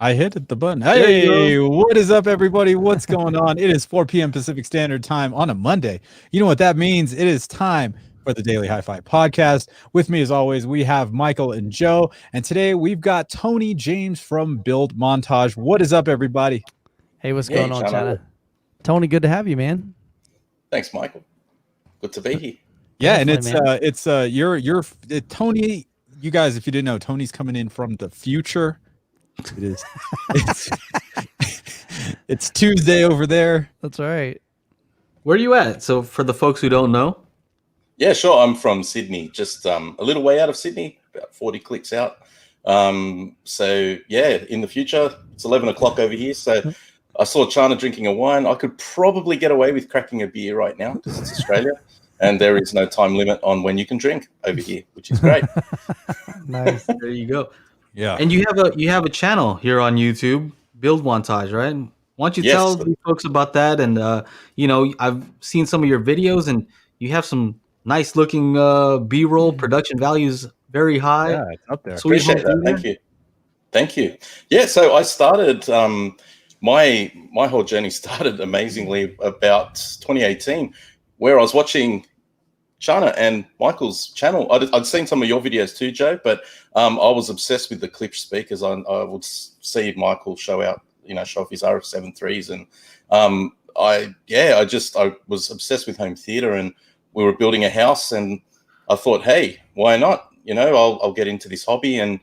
I hit the button. There you Hey, go. what is up, everybody? What's going on? It is 4 p.m. Pacific Standard Time on a Monday. You know what that means? It is time for the Daily HiFi podcast. With me, as always, we have Michael and Joe. And today we've got Tony James from Build Montage. What is up, everybody? Hey, what's Hey, going on, China. China? Tony, good to have you, man. Thanks, Michael. Good to be here. Yeah, and Definitely, you're Tony. You guys, if you didn't know, Tony's coming in from the future. It is. It's, it's Tuesday over there. That's right. Where are you at? So for the folks who don't know, Yeah, sure. I'm from Sydney, just a little way out of Sydney, about 40 clicks out. So yeah, in the future, it's 11 o'clock over here. So I saw China drinking a wine. I could probably get away with cracking a beer right now because it's Australia, and there is no time limit on when you can drink over here, which is great. Nice. there you go. Yeah. And you have a channel here on YouTube, Build Montage, right? Why don't you Yes. tell the folks about that? And I've seen some of your videos, and you have some nice looking B-roll production values, very high. Yeah, it's up there. Sweet Appreciate home that. theater. Thank you. Yeah, so I started my whole journey started amazingly about 2018, where I was watching China and Michael's channel. I'd seen some of your videos too, Joe, but I was obsessed with the clip speakers. I would see Michael show off his RF7 threes, and I was obsessed with home theater, and we were building a house, and I thought, hey, why not? I'll get into this hobby, and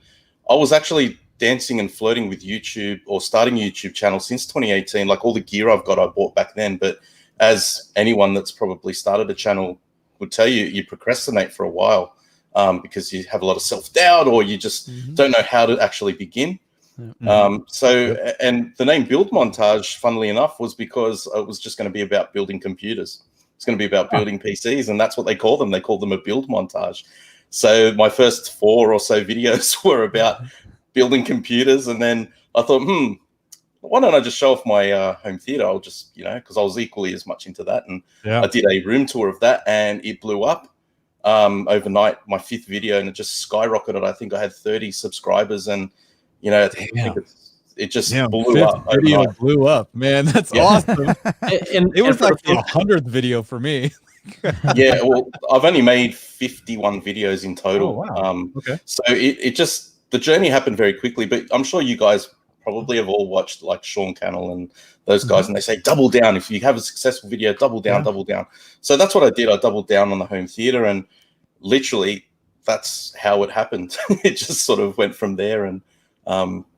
I was actually dancing and flirting with YouTube or starting a YouTube channel since 2018. Like all the gear I've got, I bought back then. But as anyone that's probably started a channel would tell you, you procrastinate for a while because you have a lot of self-doubt, or you just don't know how to actually begin. And the name Build Montage, funnily enough, was because it was just going to be about building computers. It's going to be about building PCs, and that's what they call them. They call them a build montage. So my first 4 or so videos were about building computers, and then I thought, why don't I just show off my home theater? I'll just, because I was equally as much into that, and I did a room tour of that, and it blew up overnight. My 5th video, and it just skyrocketed. I think I had 30 subscribers, and I think it just blew up. Video overnight. blew up, man. That's awesome. And It was and like the 100th video for me. Yeah, well, I've only made 51 videos in total. Oh, wow. Okay. So it just, the journey happened very quickly, but I'm sure you guys probably have all watched like Sean Cannell and those guys, and they say, double down. If you have a successful video, double down, double down. So that's what I did. I doubled down on the home theater, and literally that's how it happened. It just sort of went from there, and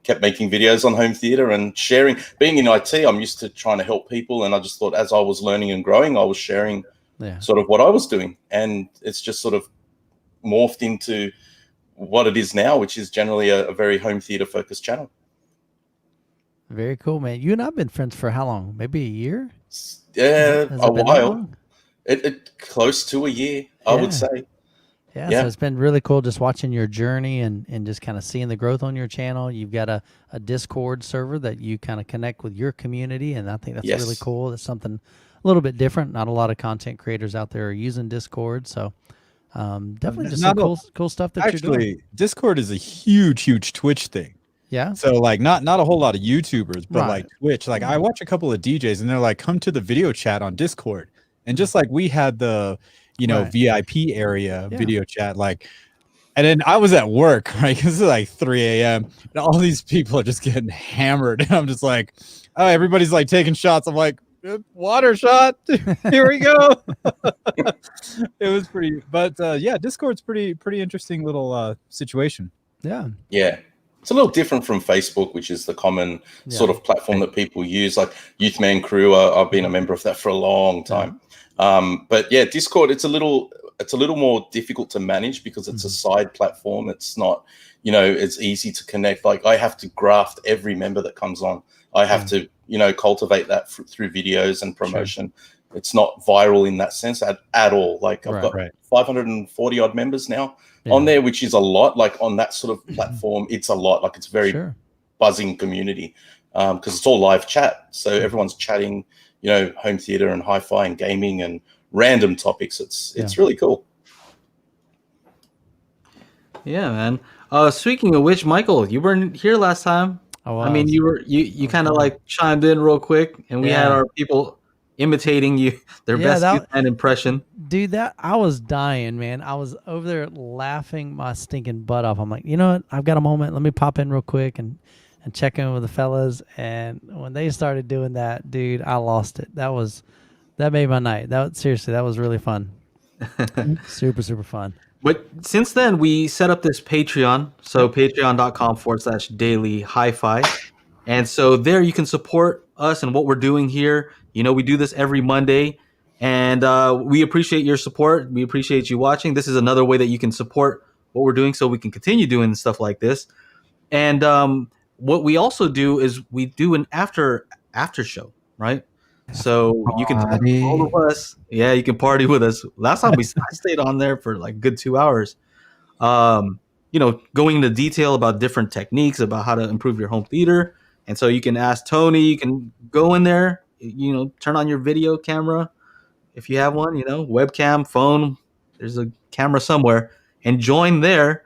kept making videos on home theater and sharing. Being in IT, I'm used to trying to help people, and I just thought as I was learning and growing, I was sharing sort of what I was doing, and it's just sort of morphed into what it is now, which is generally a very home theater focused channel. Very cool, man. You and I've been friends for how long? Maybe a year? Yeah, Has a it been that while. long? It close to a year, I would say. Yeah, Yeah. so it's been really cool just watching your journey and just kind of seeing the growth on your channel. You've got a Discord server that you kind of connect with your community, and I think that's really Yes. cool. That's something a little bit different. Not a lot of content creators out there are using Discord, so definitely just some cool stuff that you're doing. Actually, Discord is a huge Twitch thing. Yeah, So like not a whole lot of YouTubers, but Right. like Twitch. Like I watch a couple of DJs, and they're like, come to the video chat on Discord. And just like we had the Right. VIP area Yeah. video chat, like, and then I was at work, right? This is like 3 a.m. and all these people are just getting hammered. And I'm just like, oh, everybody's like taking shots. I'm like, water shot. Here we go. It was pretty, but yeah, Discord's pretty interesting little situation. yeah, Yeah. It's a little different from Facebook, which is the common sort of platform that people use. Like Youth Man Crew, I've been a member of that for a long time. But yeah, Discord, it's a little more difficult to manage because it's a side platform. It's not, it's easy to connect. Like I have to graft every member that comes on. I have to, cultivate that through videos and promotion. It's not viral in that sense at all. Like I've got 540 odd members now on there, which is a lot. Like on that sort of platform, it's a lot. Like it's very buzzing community because it's all live chat. So everyone's chatting, home theater and hi-fi and gaming and random topics. It's really cool. Yeah, man. Speaking of which, Michael, you weren't here last time. I mean, you kind of like chimed in real quick, and we had our people imitating you, their best youthman impression. Dude, I was dying, man. I was over there laughing my stinking butt off. I'm like, you know what? I've got a moment. Let me pop in real quick and check in with the fellas. And when they started doing that, dude, I lost it. That made my night. Seriously, that was really fun. Super, super fun. But since then, we set up this Patreon. So patreon.com/daily HiFi. And so there you can support us and what we're doing here. You know, we do this every Monday. And we appreciate your support. We appreciate you watching. This is another way that you can support what we're doing so we can continue doing stuff like this. And what we also do is we do an after show, right? So you can talk to all of us. Yeah, you can party with us. Last time I stayed on there for like a good 2 hours. You know, going into detail about different techniques about how to improve your home theater. And so you can ask Tony, you can go in there, you know, turn on your video camera if you have one, you know, webcam, phone, there's a camera somewhere, and join there.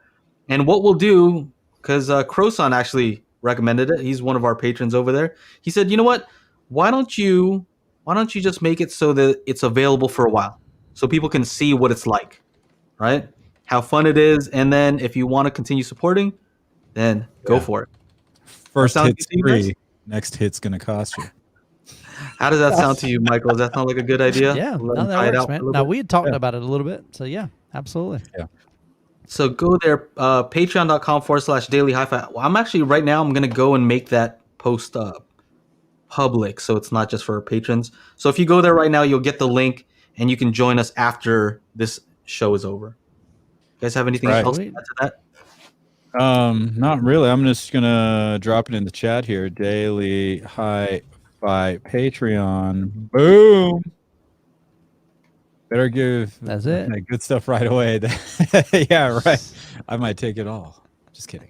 And what we'll do, because Croson actually recommended it. He's one of our patrons over there. He said, you know what? Why don't you just make it so that it's available for a while so people can see what it's like, right? How fun it is. And then if you want to continue supporting, then go for it. First hit's free. Next hit's going to cost you. How does that sound to you, Michael? Does that sound like a good idea? Yeah, no, that works, man. Now, we had talked about it a little bit. So, yeah, absolutely. Yeah. So go there, patreon.com/daily HiFi. Well, I'm actually right now, I'm going to go and make that post public. So it's not just for our patrons. So if you go there right now, you'll get the link and you can join us after this show is over. You guys have anything else to add to that? Not really. I'm just going to drop it in the chat here. Daily HiFi Patreon. Boom. Better give that's it. Good stuff right away. Yeah, right. I might take it all. Just kidding.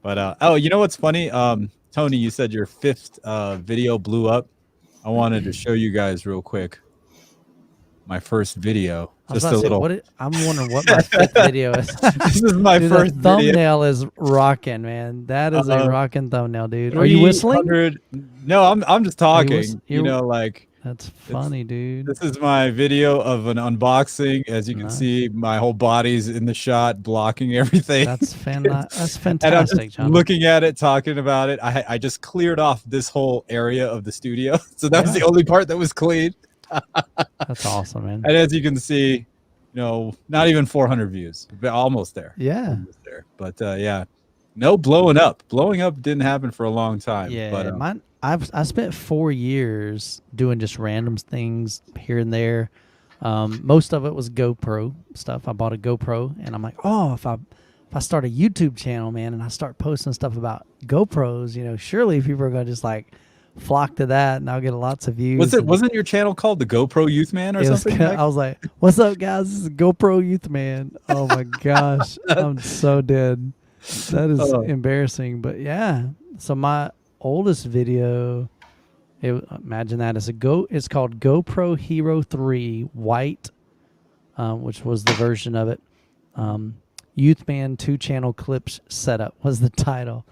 But oh, you know what's funny? Tony, you said your 5th video blew up. I wanted to show you guys real quick my first video. Just a little. I'm wondering what my 5th video is. This is my first the thumbnail is rocking, man. That is a rocking thumbnail, dude. Are you whistling? No, I'm just talking. You know, like. That's funny, dude. This is my video of an unboxing. As you can see, my whole body's in the shot, blocking everything. That's fantastic, and I'm just John. looking at it, talking about it. I just cleared off this whole area of the studio. So that was the only part that was clean. That's awesome, man. And as you can see, you know, not even 400 views. Almost there. Yeah. Almost there. But yeah, no blowing up. Blowing up didn't happen for a long time. Yeah, but, I spent 4 years doing just random things here and there. Most of it was GoPro stuff. I bought a GoPro, and I'm like, oh, if I start a YouTube channel, man, and I start posting stuff about GoPros, you know, surely people are gonna just like flock to that, and I'll get lots of views. Wasn't your channel called the GoPro Youth Man or something? I was like, what's up, guys? This is GoPro Youth Man. Oh my gosh, I'm so dead. That is embarrassing, but yeah. So my oldest video, imagine that, it's called GoPro Hero 3 White, which was the version of it. Youth Man 2-channel clips setup was the title,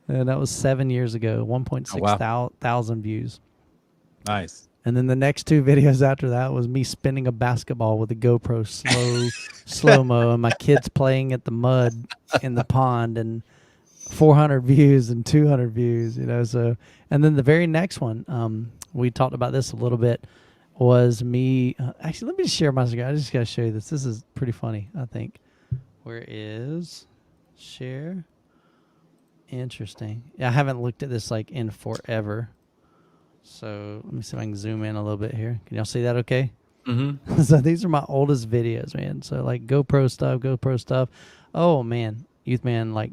and that was 7 years ago. 1.6 thousand views. Nice. And then the next 2 videos after that was me spinning a basketball with a GoPro slow mo, and my kids playing at the mud in the pond, and 400 views and 200 views, you know. So, and then the very next one, we talked about this a little bit, was me. Actually, let me share my screen. I just gotta show you this. This is pretty funny, I think. Where is share? Interesting. Yeah, I haven't looked at this like in forever. So let me see if I can zoom in a little bit here. Can y'all see that? Okay. Mm-hmm. So these are my oldest videos, man. So like GoPro stuff. Oh man, Youth Man like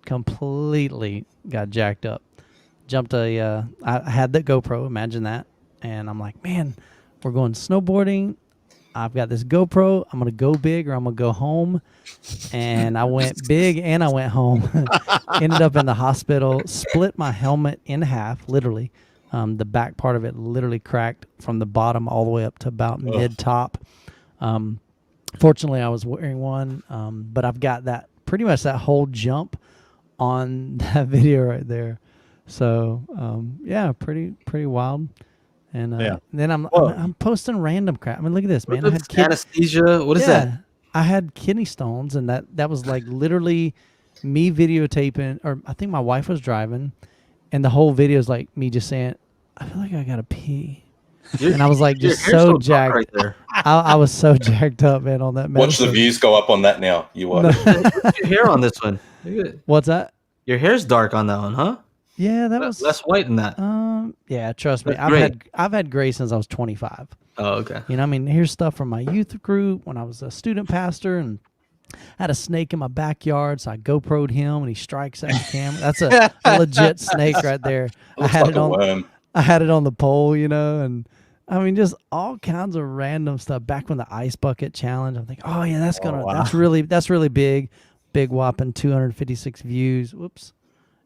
completely got jacked up. I had the GoPro, imagine that, and I'm like, man, we're going snowboarding. I've got this GoPro. I'm gonna go big or I'm gonna go home. And I went big and I went home. Ended up in the hospital. Split my helmet in half, literally. The back part of it literally cracked from the bottom all the way up to about mid top. Fortunately, I was wearing one, but I've got that pretty much that whole jump on that video right there. So yeah, pretty wild. And Yeah. then Well, I'm posting random crap. I mean, look at this, man. I had anesthesia. What is that? I had kidney stones, and that was like literally me videotaping, or I think my wife was driving, and the whole video is like me just saying, "I feel like I gotta pee," and I was like just so jacked. Right there. I was so jacked up, man, on that medicine. Watch the views go up on that now. You watch. What's your hair on this one? What's that? Your hair's dark on that one, huh? Yeah, that was less white in that. Yeah, trust me. That's I've had gray since I was 25. Oh, okay. You know, I mean, here's stuff from my youth group when I was a student pastor, and I had a snake in my backyard, so I GoPro'd him, and he strikes at the camera. That's a legit snake right there. I had it on the pole, you know, and I mean, just all kinds of random stuff. Back when the ice bucket challenge, I'm thinking, oh yeah, that's really big whopping 256 views. Whoops,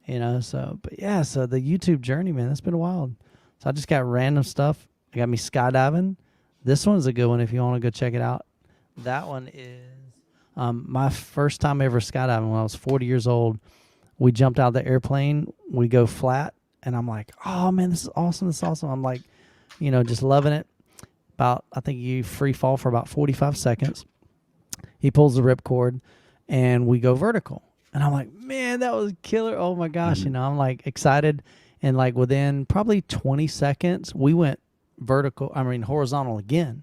you know. So, but yeah, so the YouTube journey, man, that's been wild. So I just got random stuff. I got me skydiving. This one's a good one if you want to go check it out. That one is my first time ever skydiving when I was 40 years old. We jumped out of the airplane. We go flat, and I'm like, oh man, this is awesome. This is awesome. I'm like, you know, just loving it. I think you free fall for about 45 seconds. He pulls the ripcord, and we go vertical. And I'm like, man, that was killer. Oh my gosh. You know, I'm like excited. And like within probably 20 seconds, we went horizontal again.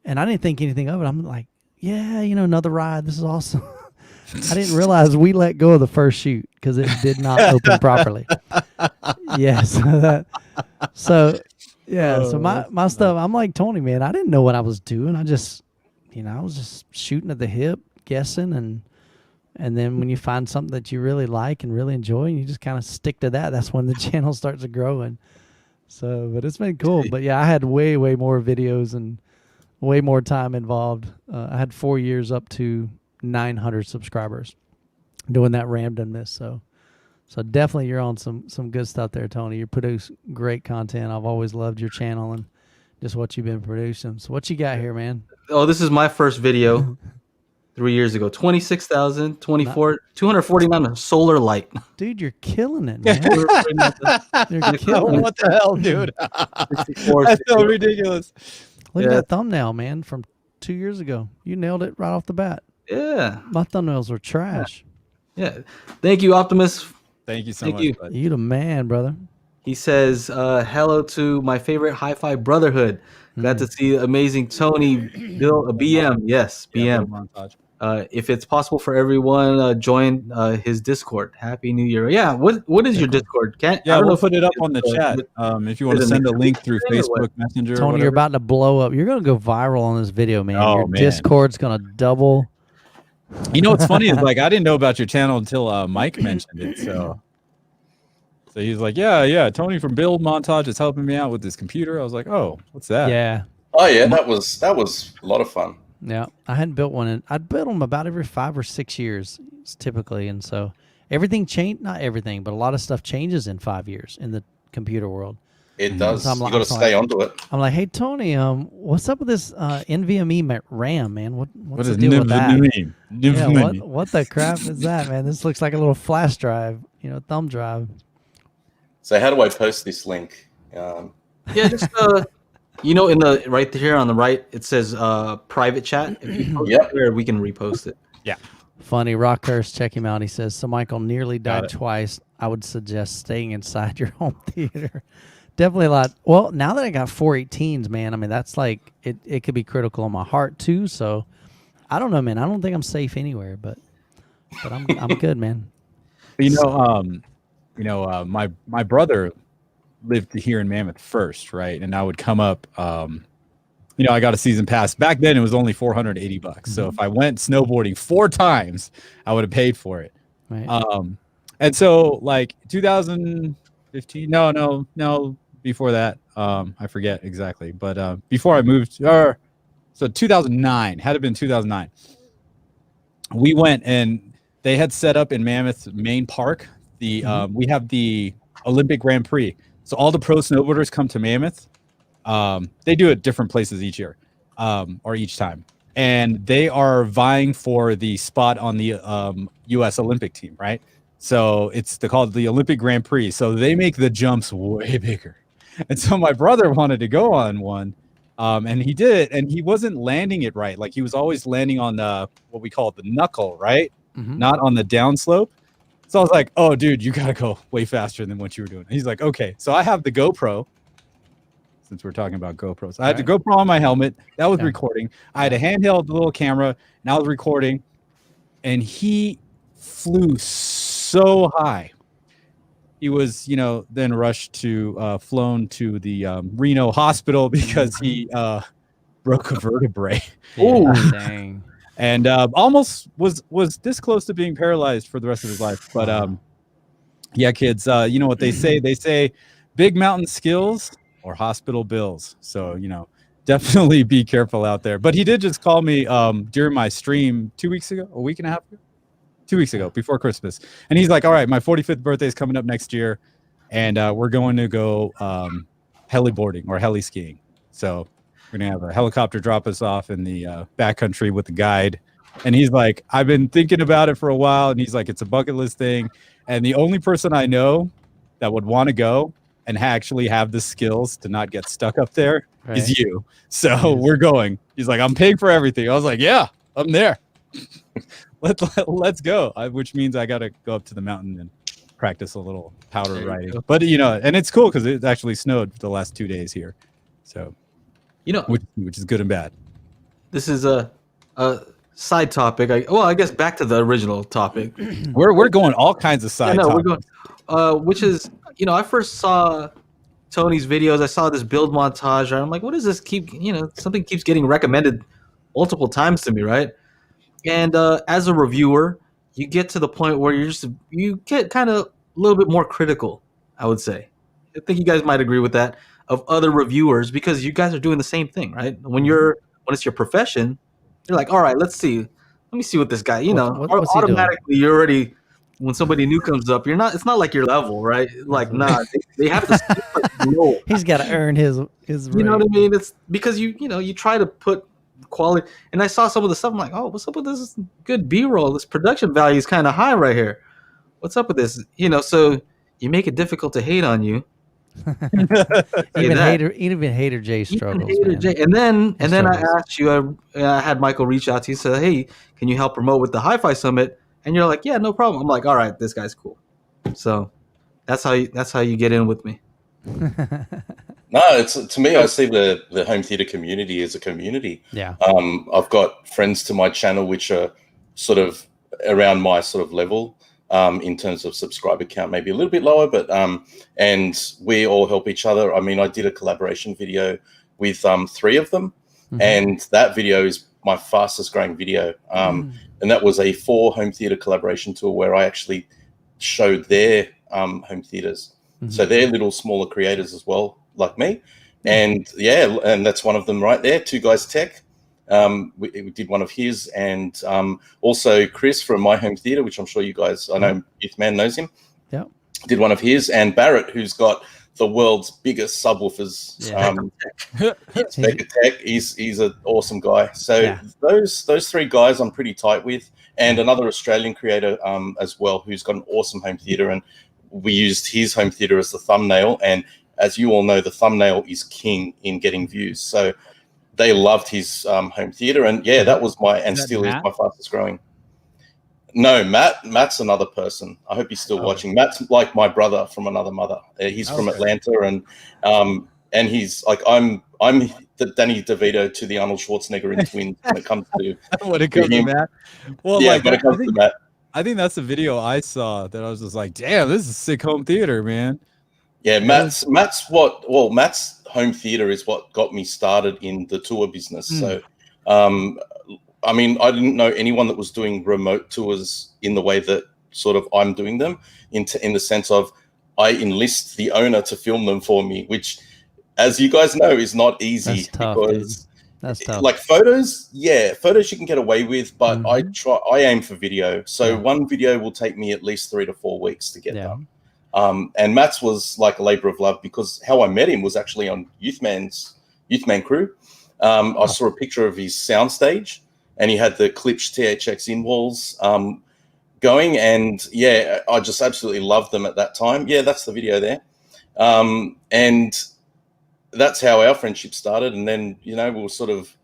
And I didn't think anything of it. I'm like, yeah, you know, another ride. This is awesome. I didn't realize we let go of the first chute because it did not open properly. Yes. So my stuff, I'm like Tony, man, I didn't know what I was doing. I just, you know, I was just shooting at the hip, guessing, and then when you find something that you really like and really enjoy, and you just kind of stick to that, that's when the channel starts growing. So, but it's been cool. But yeah, I had way more videos and way more time involved. I had 4 years up to 900 subscribers doing that randomness. So definitely you're on some good stuff there, Tony. You produce great content. I've always loved your channel and just what you've been producing. So what you got here, man? Oh, this is my first video 3 years ago. 26,000, 249 solar light. Dude, you're killing it, man. You're killing it. What the hell, dude? That's so ridiculous. Look at that thumbnail, man, from 2 years ago. You nailed it right off the bat. Yeah. My thumbnails were trash. Yeah. Thank you, Optimus. Thank you so much. Bud. You the man, brother. He says, hello to my favorite HiFi brotherhood. Glad to see amazing Tony build a BM. Yes, BM. Montage. If it's possible for everyone, join his Discord. Happy New Year. Yeah, what is your Discord? We'll put it up on the chat. If you want to send a link through Facebook Messenger. Tony, you're about to blow up. You're going to go viral on this video, man. Your Discord's going to double. You know what's funny is like I didn't know about your channel until Mike mentioned it. So he's like, yeah, Tony from Build Montage is helping me out with this computer. I was like, oh, what's that? Yeah. Oh yeah, that was a lot of fun. Yeah, I hadn't built one. I'd built them about every 5 or 6 years typically. And so everything changed, not everything, but a lot of stuff changes in 5 years in the computer world. It does. So you got to stay onto it. I'm like, hey, Tony, what's up with this NVMe RAM, man? What's the deal with that? Yeah, what the crap is that, man? This looks like a little flash drive, you know, thumb drive. So how do I post this link? Just you know, in the right here on the right, it says private chat. If you post it there, we can repost it. Yeah. Funny. Rockhurst, check him out. He says, so Michael nearly died twice. I would suggest staying inside your home theater. Definitely a lot. Well, now that I got 418s, man, I mean, that's like, it could be critical on my heart too. So I don't know, man. I don't think I'm safe anywhere, but I'm good, man. My brother lived here in Mammoth first, right? And I would come up, I got a season pass. Back then it was only $480. Mm-hmm. So if I went snowboarding 4 times, I would have paid for it. Right. And so like 2015, no, before that, I forget exactly, but before I moved, so 2009, had it been 2009, we went and they had set up in Mammoth's main park, we have the Olympic Grand Prix. So all the pro snowboarders come to Mammoth. They do it different places each year, or each time. And they are vying for the spot on the U.S. Olympic team, right? So it's called the Olympic Grand Prix. So they make the jumps way bigger. And so my brother wanted to go on one, and he did, and he wasn't landing it right. Like he was always landing on the what we call the knuckle, right? Not on the downslope. So I was like, "Oh, dude, you gotta go way faster than what you were doing." And he's like, "Okay." So I have the GoPro. Since we're talking about GoPros, I had the GoPro on my helmet. That was recording. I had a handheld little camera, and I was recording. And he flew so high. He was, then rushed to flown to the Reno hospital because he broke a vertebrae. Oh, dang. And almost was this close to being paralyzed for the rest of his life. But yeah, kids, you know what they say? They say big mountain skills or hospital bills. So, definitely be careful out there. But he did just call me during my stream 2 weeks ago, a week and a half ago. 2 weeks ago, before Christmas. And he's like, all right, my 45th birthday is coming up next year. And we're going to go heliboarding or heli skiing. So we're going to have a helicopter drop us off in the backcountry with the guide. And he's like, I've been thinking about it for a while. And he's like, it's a bucket list thing. And the only person I know that would want to go and actually have the skills to not get stuck up there is you. So we're going. He's like, I'm paying for everything. I was like, yeah, I'm there. Let's go. Which means I got to go up to the mountain and practice a little powder riding. But and it's cool because it actually snowed the last 2 days here, so which is good and bad. This is a side topic. I guess back to the original topic. We're going all kinds of side topics. We're going, which is I first saw Tony's videos. I saw this build montage, and I'm like, what does this keep? Something keeps getting recommended multiple times to me, right? And as a reviewer, you get to the point where you get kind of a little bit more critical, I would say. I think you guys might agree with that, of other reviewers, because you guys are doing the same thing, right? When it's your profession, you're like, all right, let me see what this guy, what's automatically you're already, when somebody new comes up, it's not like your level, right? Like, nah, they have to. He's got to earn his You know what I mean? It's because you try to put quality, and I saw some of the stuff. I'm like, oh, what's up with this good B-roll? This production value is kind of high right here. What's up with this? So you make it difficult to hate on you. even hater Jay struggles. And then I asked you. I had Michael reach out to you, said, hey, can you help promote with the HiFi Summit? And you're like, yeah, no problem. I'm like, all right, this guy's cool. So that's how you get in with me. No, it's to me. I see the home theater community as a community. Yeah. I've got friends to my channel which are sort of around my sort of level in terms of subscriber count, maybe a little bit lower, but and we all help each other. I mean, I did a collaboration video with 3 of them, and that video is my fastest growing video. And that was a 4 home theater collaboration tour where I actually showed their home theaters. So they're little smaller creators as well, like me. And and that's one of them right there, Two Guys Tech. We did one of his, and also Chris from My Home Theater, which I'm sure you guys, I know Youth Man knows him. Yeah. Did one of his, and Barrett, who's got the world's biggest subwoofers. Speaker Tech. He's an awesome guy. So those 3 guys I'm pretty tight with, and another Australian creator as well, who's got an awesome home theater, and we used his home theater as the thumbnail. And as you all know, the thumbnail is king in getting views. So they loved his home theater, and that was still is my fastest growing. No, Matt's another person. I hope he's still watching. Matt's like my brother from another mother. He's from Atlanta, and he's like I'm the Danny DeVito to the Arnold Schwarzenegger in Twins when it comes to Matt. Well, when it comes to Matt. I think that's the video I saw that I was just like, damn, this is sick home theater, man. Yeah, Matt's home theater is what got me started in the tour business. So, I mean, I didn't know anyone that was doing remote tours in the way that sort of I'm doing them, in the sense of I enlist the owner to film them for me, which, as you guys know, is not easy. That's tough, because dude. That's tough. Like photos you can get away with, but I aim for video. So one video will take me at least 3 to 4 weeks to get done. And Matt's was like a labor of love, because how I met him was actually on Youth Man crew. I saw a picture of his soundstage, and he had the Klipsch THX in walls. going, and yeah, I just absolutely loved them at that time. Yeah, that's the video there. And that's how our friendship started. And then, we were sort of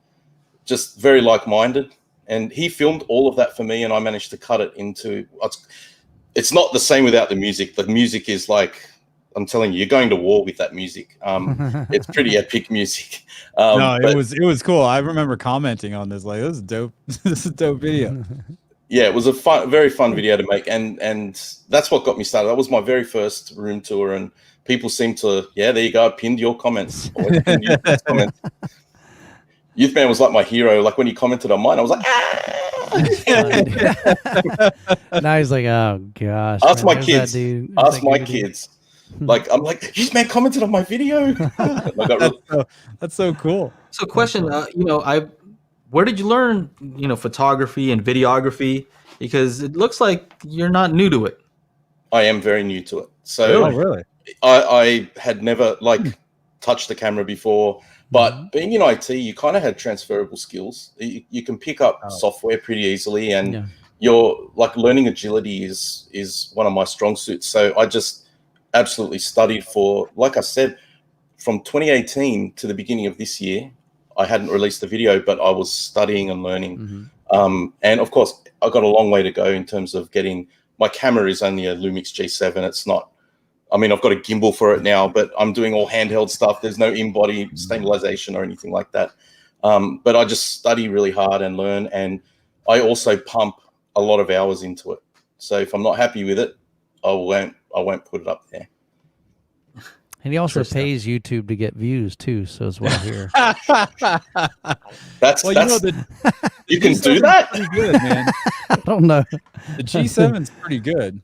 just very like-minded. And he filmed all of that for me, and I managed to cut it into. It's not the same without the music. The music is like, I'm telling you, you're going to war with that music. It's pretty epic music. No, it was cool. I remember commenting on this, like, this is dope. This is a dope video. Yeah, it was a very fun video to make, and that's what got me started. That was my very first room tour, and people seem to, there you go, I pinned your comments. Always pinned your comments. Youthman was like my hero. Like when he commented on mine, I was like, Now he's like, oh gosh. Ask man, my kids. Ask my kids. Like, I'm like, Youthman commented on my video. That's so cool. So, question, where did you learn, photography and videography? Because it looks like you're not new to it. I am very new to it. So, really? I had never touched the camera before, but being in IT, you kind of had transferable skills. You can pick up software pretty easily, and your learning agility is one of my strong suits. So I just absolutely studied for, like I said, from 2018 to the beginning of this year. I hadn't released a video, but I was studying and learning. And of course, I got a long way to go in terms of getting. My camera is only a Lumix G7. It's not. I mean, I've got a gimbal for it now, but I'm doing all handheld stuff. There's no in-body stabilization or anything like that. But I just study really hard and learn, and I also pump a lot of hours into it. So if I'm not happy with it, I won't put it up there. And he also pays YouTube to get views too, so it's what I hear. You can do that? Pretty good, man. I don't know. The G7's pretty good.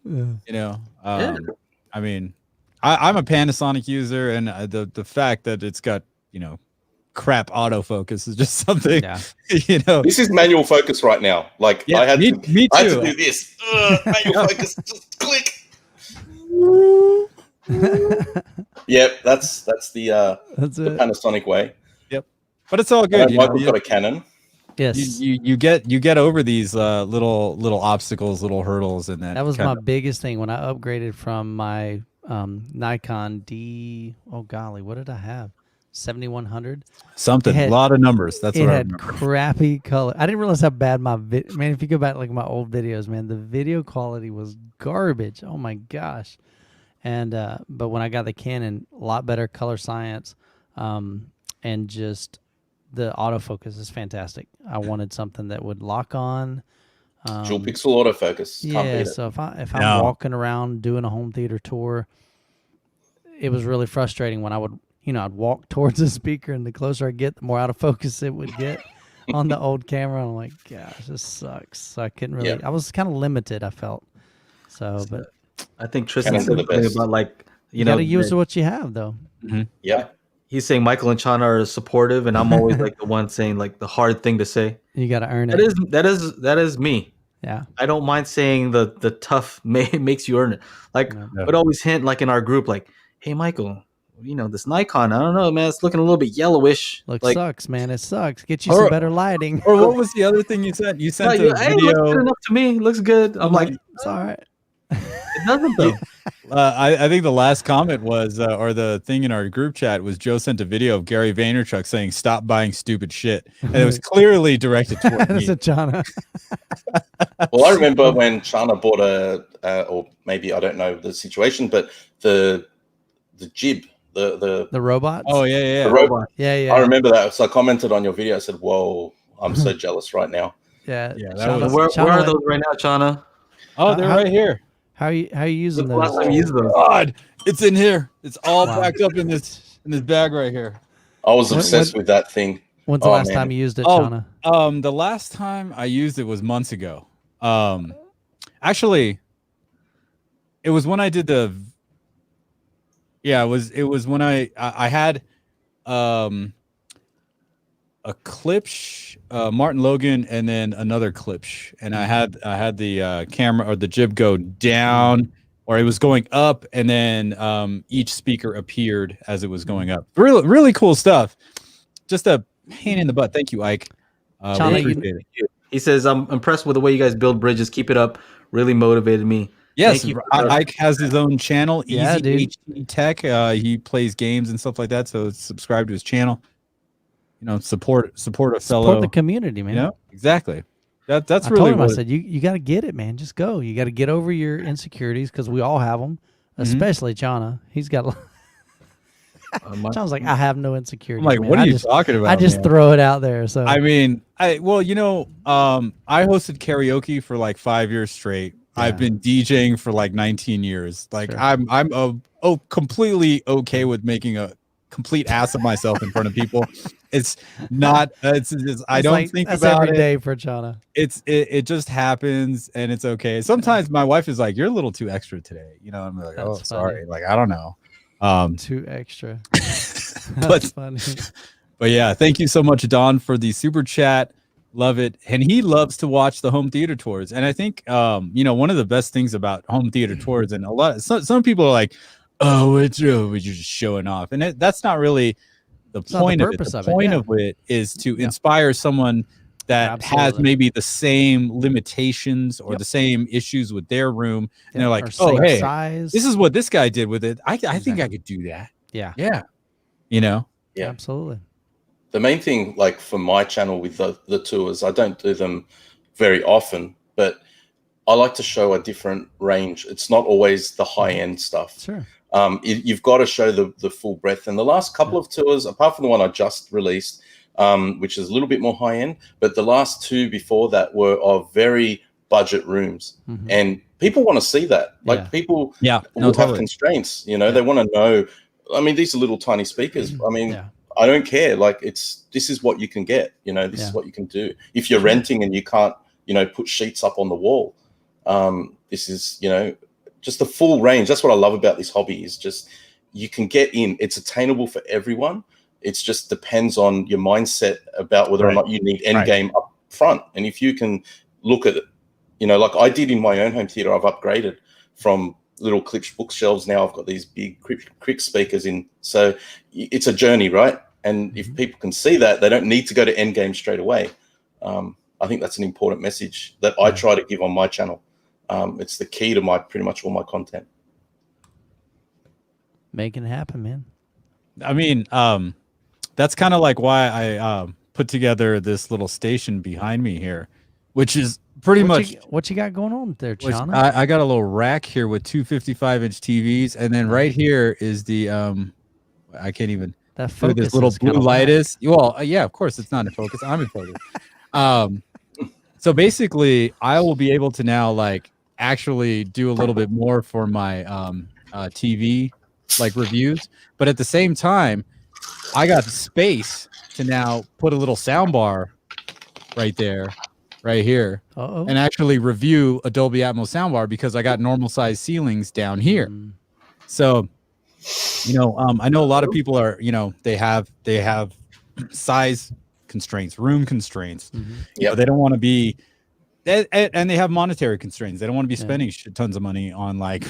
I mean, I'm a Panasonic user, and the fact that it's got, crap autofocus is just something, This is manual focus right now. Like, yeah, I had me to too. do this. Manual focus, just click. Yep, that's the Panasonic way. Yep, but it's all good. Michael's got a Canon. Yes, you get over these little obstacles, little hurdles, and that was my biggest thing when I upgraded from my Nikon D. Oh golly, what did I have? 7100. Something. A lot of numbers. That's what I remember. It had crappy color. I didn't realize how bad man. If you go back my old videos, man, the video quality was garbage. Oh my gosh. And but when I got the Canon, a lot better color science, and just the autofocus is fantastic. I wanted something that would lock on. Dual pixel autofocus. Yeah, so if I'm walking around doing a home theater tour, it was really frustrating when I would, I'd walk towards the speaker, and the closer I get, the more out of focus it would get on the old camera. I'm like, gosh, this sucks. So I couldn't really. Yeah. I was kind of limited, I felt. So, but I think Tristan said about you got to use what you have, though. Mm-hmm. Yeah. He's saying Michael and Chana are supportive, and I'm always the one saying the hard thing to say. You got to earn it. That is me. Yeah. I don't mind saying the tough makes you earn it. Would always hint in our group hey Michael, this Nikon, I don't know, man, it's looking a little bit yellowish. Sucks, man. It sucks. Get you some better lighting. Or what was the other thing you sent? You sent a video. It looks good enough to me. It looks good. I'm it's all right. It doesn't though. I think the last comment was, or the thing in our group chat was, Joe sent a video of Gary Vaynerchuk saying, "Stop buying stupid shit," and it was clearly directed toward me. That's Chana. Well, I remember when Chana bought or maybe I don't know the situation, but the jib, the robot. Oh yeah, the robot. Yeah. I remember that. So I commented on your video. I said, "Whoa, I'm so jealous right now." Yeah. Where are those right now, Chana? Oh, they're right here. How are you using those? Last time you used them. God, it's in here. It's all packed up in this bag right here. I was obsessed with that thing. When's the last time you used it, Chana? The last time I used it was months ago. Actually, it was when I did the. Yeah, it was when I had a Klipsch, Martin Logan, and then another Klipsch, and I had the camera or the jib go down, or it was going up, and then each speaker appeared as it was going up. Really cool stuff. Just a pain in the butt. Thank you, Ike. Chana, He says, "I'm impressed with the way you guys build bridges. Keep it up. really motivated me. Yes, Thank you for the- Ike has his own channel, Yeah, Easy dude. HD Tech. He plays games and stuff like that. So subscribe to his channel. You know, support a fellow. Support the community, man. You know, exactly. That's I really told him, I what. said, you got to get it, man. Just go. You got to get over your insecurities because we all have them, Mm-hmm. especially Chana. He's got. Chana's like, I have no insecurities. I'm like, man. what are I you just, talking about? I just man? throw it out there. So I mean, I hosted karaoke for like 5 years straight. Yeah. I've been DJing for like 19 years. Like Sure. I'm completely okay with making a complete ass of myself in front of people. It's not. I don't think that's about every it. day for Chana. It just happens and it's okay. Sometimes my wife is like, "You're a little too extra today," you know. I'm like, That's "Oh, funny. sorry." Like I don't know. Too extra. But That's funny. But yeah, thank you so much, Don, for the super chat. Love it. And he loves to watch the home theater tours. And I think one of the best things about home theater tours, and some people are like, "Oh, we're just showing off," and that's not really the point of it. The point of it is to inspire someone that has maybe the same limitations or the same issues with their room, and they're like, "Oh, hey, size. this is what this guy did with it. I think I could do that." Yeah. Yeah. You know. Yeah. Absolutely. The main thing, like for my channel with the tours, I don't do them very often, but I like to show a different range. It's not always the high end stuff. Sure. You've got to show the full breadth. And the last couple of tours, apart from the one I just released, which is a little bit more high end, but the last two before that were of very budget rooms, and people want to see that. Like people, have constraints. You know, they want to know. I mean, these are little tiny speakers. I mean. I don't care. Like this is what you can get, you know, this is what you can do. If you're renting and you can't, you know, put sheets up on the wall, this is, you know, just the full range. That's what I love about this hobby is just, you can get in, it's attainable for everyone. It's just depends on your mindset about whether or not you need end game up front. And if you can look at it, you know, like I did in my own home theater, I've upgraded from little Klipsch bookshelves. Now I've got these big Crick speakers in. So it's a journey, right? And if people can see that, they don't need to go to endgame straight away. I think that's an important message that I try to give on my channel. It's the key to pretty much all my content. Making it happen, man. I mean, that's kind of like why I put together this little station behind me here, which is pretty much what you got going on there, Chana. I got a little rack here with two 55-inch TVs, and then right here is the I can't even that focus this little blue light is. Well, yeah, of course it's not in focus. I'm in focus. So basically, I will be able to now like actually do a little bit more for my TV like reviews, but at the same time, I got space to now put a little sound bar right there. Right here, and actually review a Dolby Atmos soundbar because I got normal size ceilings down here. So, you know, I know a lot of people are, you know, they have size constraints, room constraints. You know, they don't want to be, and they have monetary constraints. They don't want to be spending shit tons of money on like.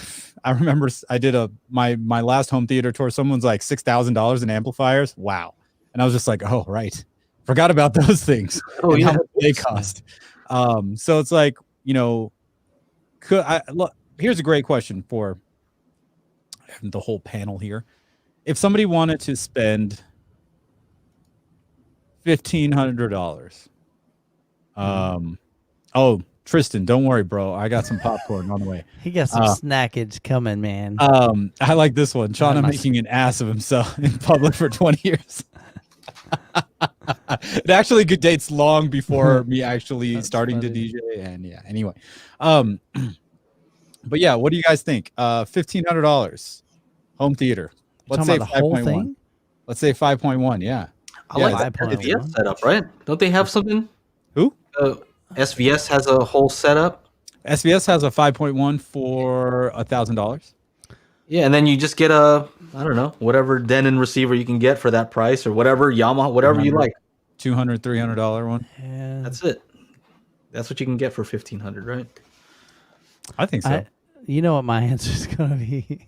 I remember I did my last home theater tour. Someone's like $6,000 in amplifiers. Wow, and I was just like, oh right. Forgot about those things. How much they cost. So it's like, you know, here's a great question for the whole panel here. If somebody wanted to spend $1,500, oh, Tristan, don't worry, bro. I got some popcorn on the way. He got some snackage coming, man. I like this one. Chana making an ass of himself in public for 20 years. It actually dates long before me actually starting to DJ, and yeah. Anyway, but yeah, what do you guys think? $1,500 home theater. Let's say 5.1. Let's say 5.1. Yeah, I like that SVS setup, right? Don't they have something? Who? SVS has a whole setup. SVS has a 5.1 for $1,000. Yeah, and then you just get I don't know, whatever Denon receiver you can get for that price, or whatever Yamaha, whatever you like. $200, $300 one. Yeah, that's it. That's what you can get for $1,500, right? I think so. You know what my answer is gonna be?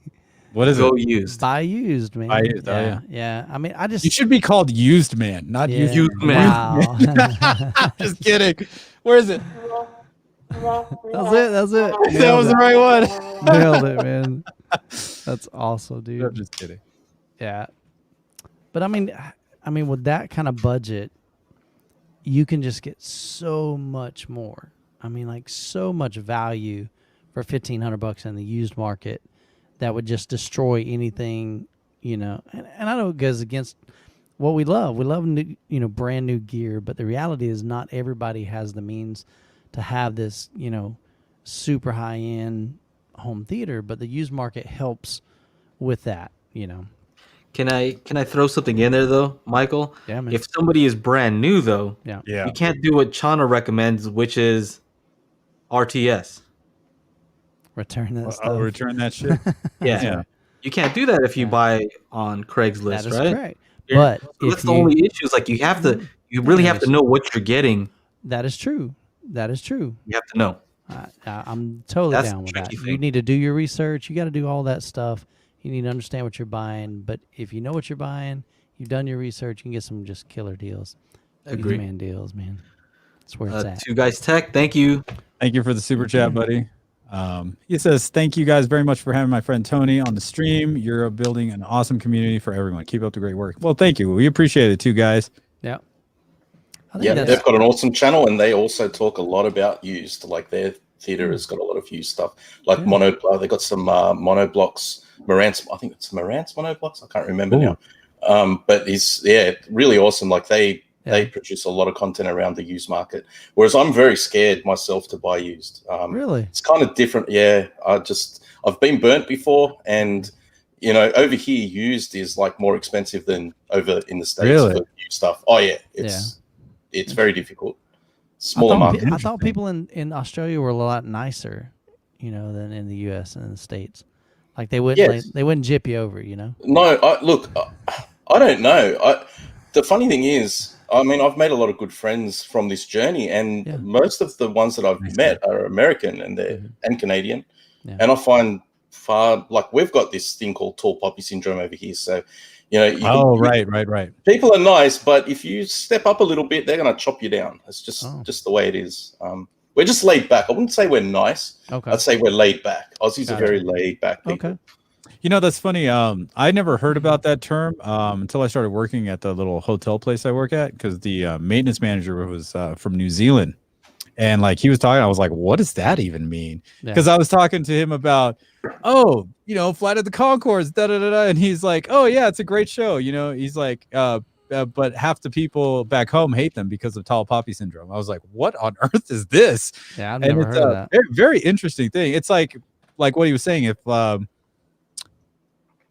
What is Go it? used. Buy used, man. Buy used. Yeah. I mean, I just. You should be called used man, not used man. Wow. Just kidding. Where is it? That's it. That was the right one. Nailed it, man. That's awesome, dude. I'm just kidding. Yeah. But I mean, with that kind of budget, you can just get so much more. I mean, like so much value for $1,500 in the used market that would just destroy anything, And I know it goes against what we love. We love new, brand new gear, but the reality is not everybody has the means to have this, super high end home theater. But the used market helps with that, Can I throw something in there though, Michael? Yeah, man. If somebody is brand new though, Yeah. Yeah. you can't do what Chana recommends, which is RTS. Return that I'll stuff. return that shit. Yeah. Yeah. You can't do that if you Yeah. buy on Craigslist, That is right? correct. Yeah. But So if that's the only issue. Is like you really have to know what you're getting. That is true. That is true. You have to know. I'm totally That's down with the that. tricky You thing. need to do your research. You got to do all that stuff. You need to understand what you're buying. But if you know what you're buying, you've done your research, you can get some just killer deals. Agree. Man deals, man. That's where it's at. Two Guys Tech, thank you. Thank you for the super chat, buddy. He says, thank you guys very much for having my friend Tony on the stream. You're building an awesome community for everyone. Keep up the great work. Well, thank you. We appreciate it too, guys. Yeah. I think Yeah, that's- they've got an awesome channel, and they also talk a lot about used. Like their theater has got a lot of used stuff, like Yeah. mono. They got some monoblocks, Marantz. I think it's Marantz monoblocks. I can't remember now. But it's really awesome. Like they produce a lot of content around the used market, whereas I'm very scared myself to buy used. Really? It's kind of different. Yeah, I've been burnt before, and over here used is like more expensive than over in the States Really? for new stuff. Oh yeah, it's very difficult. Smaller market. I thought people in Australia were a lot nicer, than in the U.S. and in the States. Like they wouldn't they wouldn't jip you over, No, I don't know. The funny thing is, I mean, I've made a lot of good friends from this journey, and most of the ones that I've met are American and Canadian. Yeah. And I find we've got this thing called tall poppy syndrome over here. So, Right. people are nice, but if you step up a little bit, they're going to chop you down. It's just the way it is. We're just laid back. I wouldn't say we're nice. Okay. I'd say we're laid back. Aussies are very laid back people. Okay. That's funny. I never heard about that term until I started working at the little hotel place I work at, because the maintenance manager was from New Zealand. And like he was talking, I was like, what does that even mean? Because I was talking to him about, Flight of the Conchords, and he's like, oh yeah, it's a great show. He's like, but half the people back home hate them because of tall poppy syndrome. I was like, what on earth is this? Yeah, I've never heard of that. Very, very interesting thing. It's like what he was saying.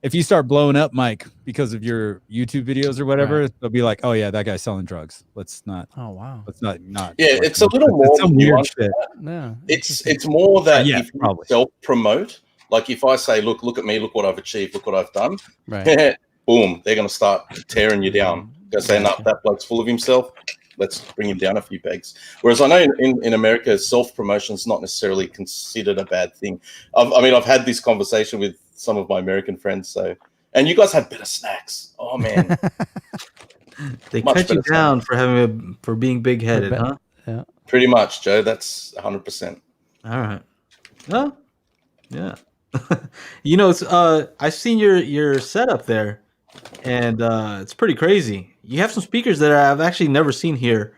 If you start blowing up, Mike, because of your YouTube videos or whatever, they'll be like, "Oh yeah, that guy's selling drugs. Let's not." Oh wow. Let's not. Yeah, it's a little more some weird shit. No. It's more that if you probably self-promote, like if I say, look at me, look what I've achieved, look what I've done, Right. boom, they're going to start tearing you down. They're saying, no, that bloke's full of himself. Let's bring him down a few pegs. Whereas I know in America, self-promotion is not necessarily considered a bad thing. I've had this conversation with some of my American friends. And you guys have better snacks. Oh man, They Much cut you better down for being big-headed, huh? Yeah. pretty much, Joe. That's 100%. All right. Well, yeah. It's I've seen your setup there, and it's pretty crazy. You have some speakers that I've actually never seen here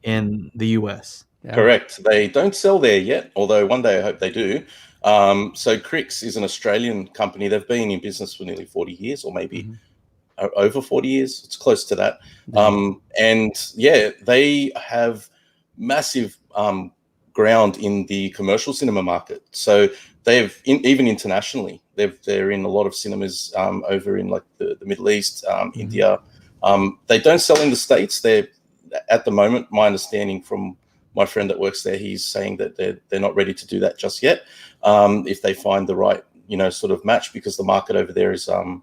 in the U.S. Yeah. Correct. They don't sell there yet, although one day I hope they do. So Crix is an Australian company. They've been in business for nearly 40 years, or maybe over 40 years. It's close to that. They have massive ground in the commercial cinema market. So they've even internationally, they're in a lot of cinemas over in like the Middle East, India. They don't sell in the States. They're at the moment, my understanding from my friend that works there, he's saying that they're not ready to do that just yet. If they find the right, sort of match, because the market over there is, a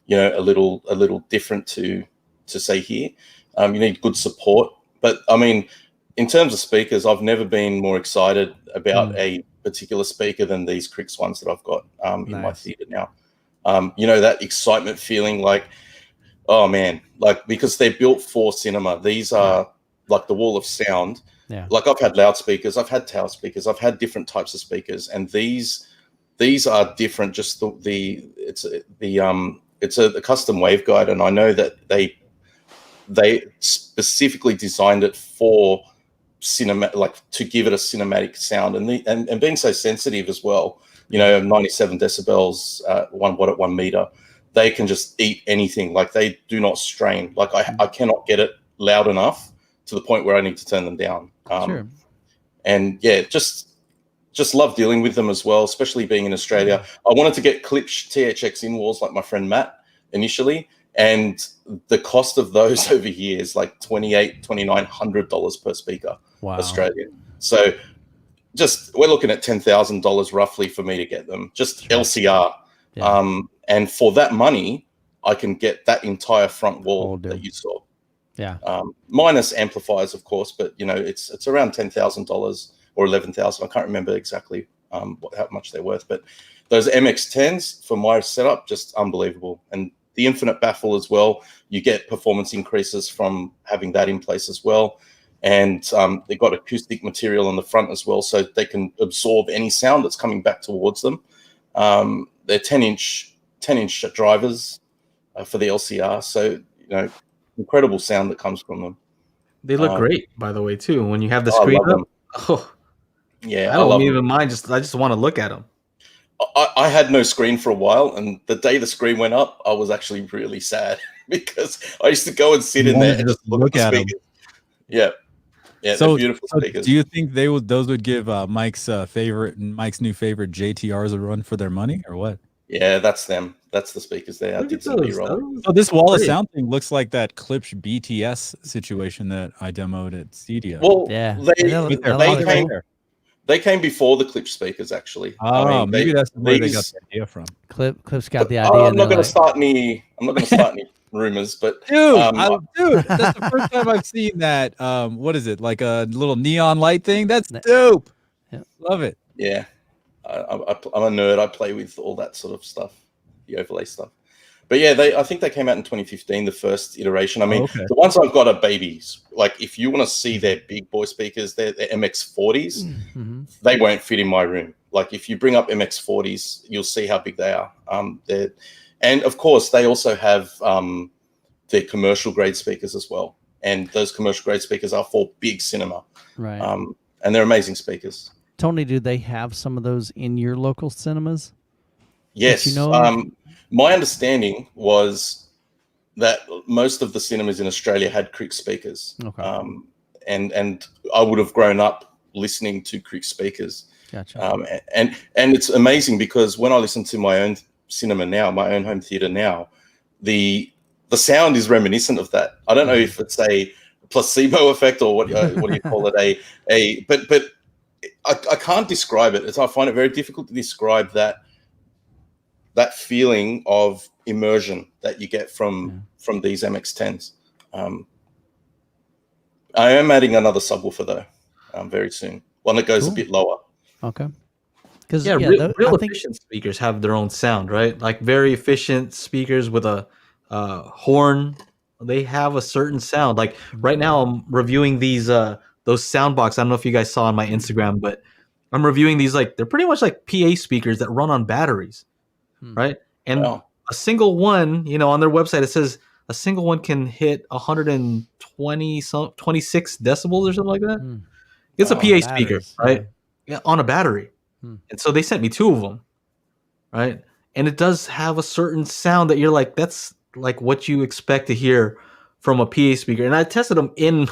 little different to say here. You need good support. But I mean, in terms of speakers, I've never been more excited about a particular speaker than these Crix ones that I've got in my theater now. That excitement feeling, like, oh man, like, because they're built for cinema. These are like the wall of sound. Yeah. Like I've had loudspeakers, I've had tower speakers, I've had different types of speakers, and these are different. Just it's a custom waveguide, and I know that they specifically designed it for cinema, like to give it a cinematic sound, and being so sensitive as well. 97 decibels, 1 watt at 1 meter. They can just eat anything. Like they do not strain. Like I cannot get it loud enough to the point where I need to turn them down. Sure. And yeah, just love dealing with them as well, especially being in Australia. I wanted to get clip THX in walls like my friend Matt initially, and the cost of those over here is like $2,900 per speaker, Australian. So we're looking at $10,000 roughly for me to get them, just LCR. Yeah. And for that money, I can get that entire front wall that you saw. Yeah. Minus amplifiers, of course, but it's around $10,000 or $11,000. I can't remember exactly how much they're worth, but those MX10s for my setup, just unbelievable. And the infinite baffle as well, you get performance increases from having that in place as well. And they've got acoustic material on the front as well, so they can absorb any sound that's coming back towards them. They're 10-inch drivers for the LCR, so incredible sound that comes from them. They look great, by the way, too. When you have the screen up, yeah, I don't even mind. I just want to look at them. I had no screen for a while, and the day the screen went up, I was actually really sad because I used to go and sit in there and just look at the speakers. Yeah. Yeah, so, they're beautiful speakers. Do you think those would give Mike's new favorite JTRs a run for their money, or what? Yeah, that's them. That's the speakers there. I did some B-roll. So this wall of sound thing looks like that Klipsch BTS situation that I demoed at Cedia. Well, yeah, they came before the Klipsch speakers, actually. Oh, maybe that's where they got the idea from. Klipsch got the idea. I'm not going to start any rumors, but dude, that's the first time I've seen that. What is it, like a little neon light thing? That's dope. Yeah. Love it. Yeah, I'm a nerd. I play with all that sort of stuff, the overlay stuff. But yeah, I think they came out in 2015, the first iteration. I mean, the ones I've got are babies. Like, if you want to see their big boy speakers, they're MX40s. Mm-hmm. They won't fit in my room. Like, if you bring up MX40s, you'll see how big they are. And of course, they also have their commercial grade speakers as well. And those commercial grade speakers are for big cinema. Right. And they're amazing speakers. Tony, do they have some of those in your local cinemas? Yes. My understanding was that most of the cinemas in Australia had Crick speakers. Okay. And I would have grown up listening to Crick speakers. Gotcha. And it's amazing because when I listen to my own cinema now, my own home theater now, the sound is reminiscent of that. I don't know if it's a placebo effect or what do you call it? But I can't describe it. I find it very difficult to describe that feeling of immersion that you get from these MX10s. I am adding another subwoofer though, very soon. One that goes a bit lower. Okay. Because real efficient speakers have their own sound, right? Like very efficient speakers with a horn, they have a certain sound. Like right now, I'm reviewing those sound box. I don't know if you guys saw on my Instagram, but I'm reviewing these. Like they're pretty much like PA speakers that run on batteries, right? And a single one, on their website, it says a single one can hit 26 decibels or something like that. It's a PA speaker, right? Yeah, on a battery. And so they sent me 2 of them, right? And it does have a certain sound that you're like, that's like what you expect to hear from a PA speaker. And I tested them I